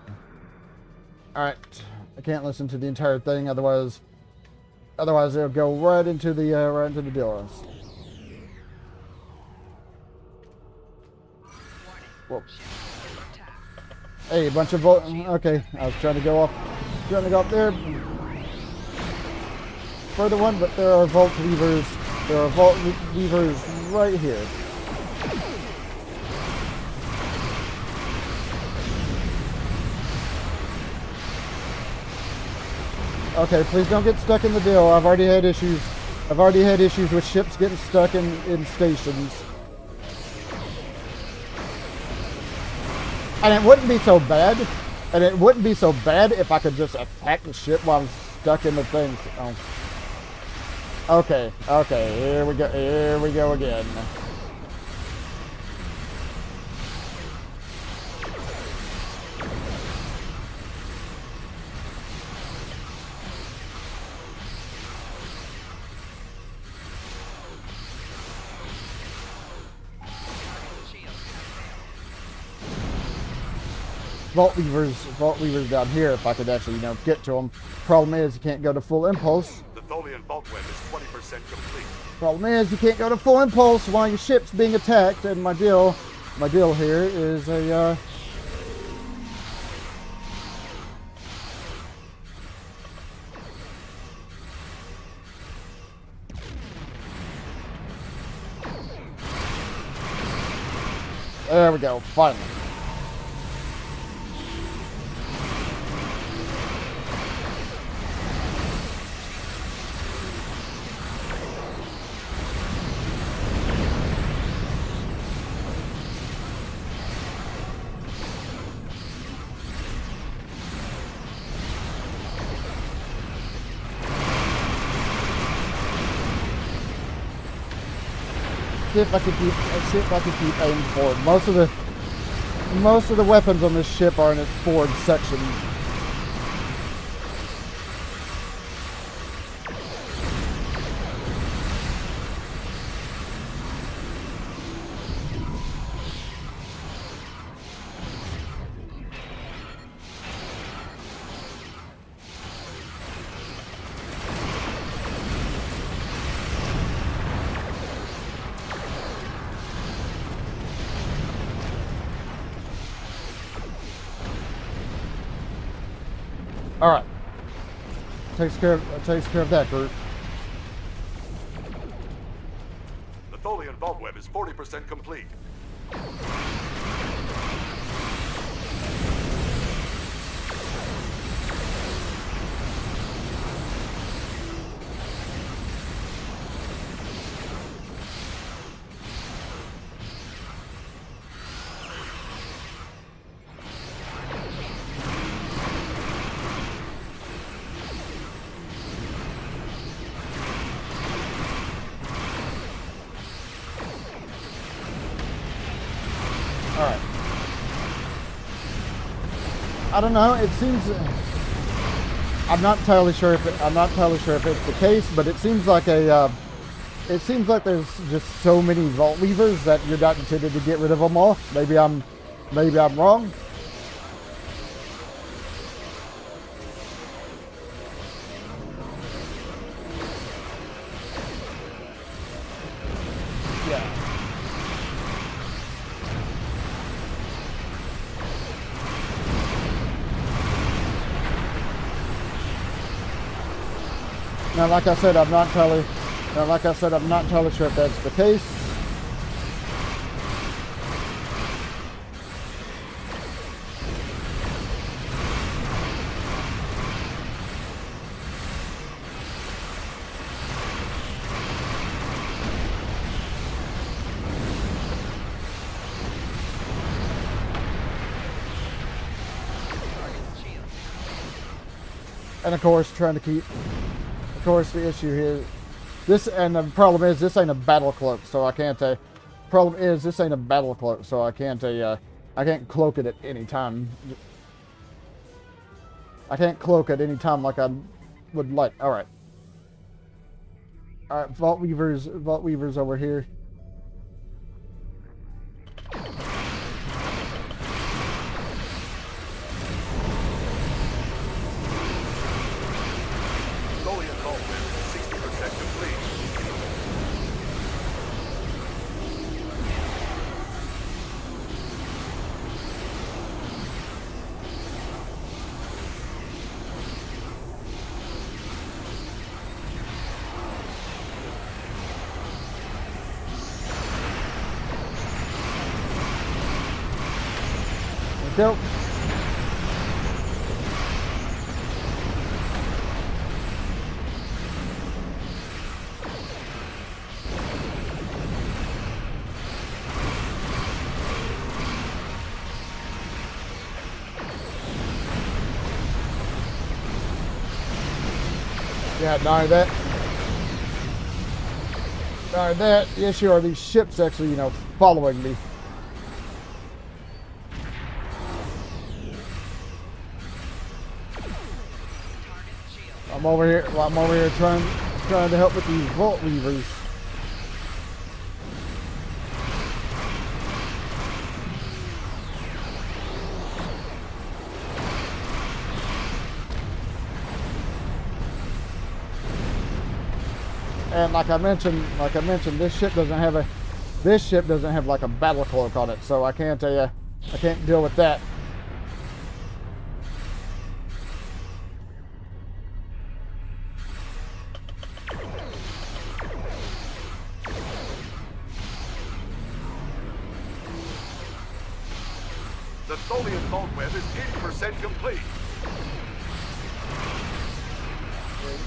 A: Alright. I can't listen to the entire thing, otherwise it'll go right into the dealers. Whoa. Hey, a bunch of Vault... Okay, I was trying to go up there. Further one, but there are Vault Weavers. There are Vault Weavers right here. Okay, please don't get stuck in the deal. I've already had issues. With ships getting stuck in stations. And it wouldn't be so bad. If I could just attack the ship while I'm stuck in the thing. Oh. Okay, here we go again. Vault Weavers down here, if I could actually, get to them. Problem is, you can't go to full impulse.
N: The Tholian Vault Web is 20% complete.
A: Problem is, you can't go to full impulse while your ship's being attacked, and my deal here is a, There we go, finally. See if I can keep aiming forward. Most of the weapons on this ship are in its forward section. All right, takes care of that group.
N: The Tholian Vault Web is 40% complete.
A: Alright. I don't know, it seems I'm not entirely sure if it's the case, but it seems like there's just so many Vault Weavers that you're not intended to get rid of them all. Maybe I'm wrong. Yeah. Now, like I said, I'm not entirely sure if that's the case. And of course, the issue here, and the problem is, this ain't a battle cloak, so I can't Problem is, this ain't a battle cloak, so I can't cloak it at any time. I can't cloak at any time like I would like. All right. All right, Vault Weavers over here. Go. Yeah, darn that. Darn that. The issue are these ships actually, you know, following me. I'm over here trying to help with these Vault Weavers. And like I mentioned, this ship doesn't have like a battle cloak on it, so I can't deal with that.
N: The Tholian vault web is 80% complete.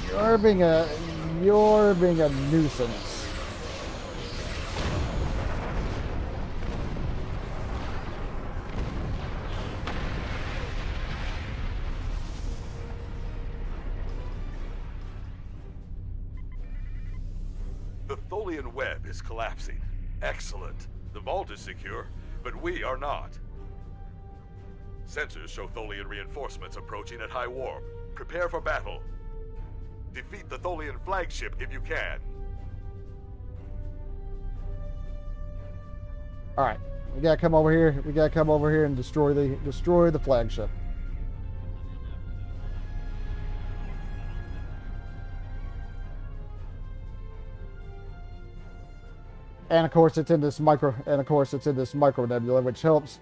A: You're being a nuisance.
N: The Tholian web is collapsing. Excellent. The vault is secure, but we are not. Sensors show Tholian reinforcements approaching at high warp. Prepare for battle. Defeat the Tholian flagship if you can.
A: All right, we gotta come over here. We gotta come over here and destroy the flagship. And of course, it's in this micro nebula, which helps.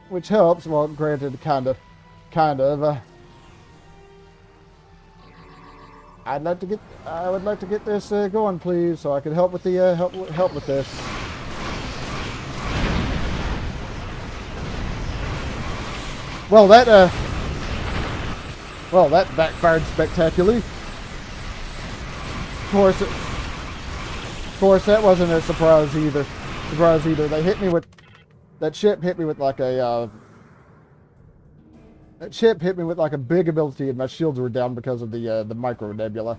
A: Well, granted, kind of. I would like to get this going, please, so I can help with the help with this. Well, that backfired spectacularly. Of course, that wasn't a surprise either. They hit me with that ship. Hit me with like a big ability, and my shields were down because of the micro nebula.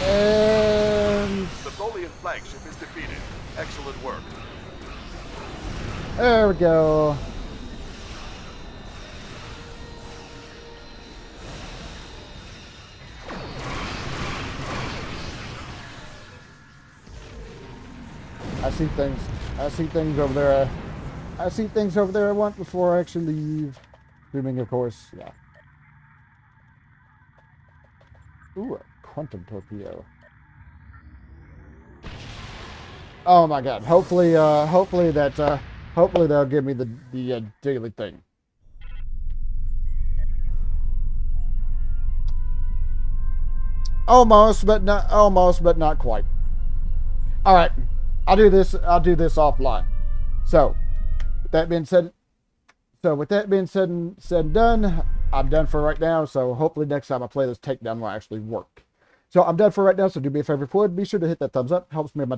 A: And
N: the Tholian flagship is defeated. Excellent work.
A: There we go. I see things over there. I see things over there I want before I actually leave. Assuming, of course, yeah. Ooh, a quantum torpedo. Oh my god. Hopefully that'll give me the daily thing. Almost, but not quite. All right, I'll do this offline. So, with that being said, and done, I'm done for right now. So hopefully next time I play this takedown will actually work. So I'm done for right now. So do me a favor, if you would, be sure to hit that thumbs up. Helps me in my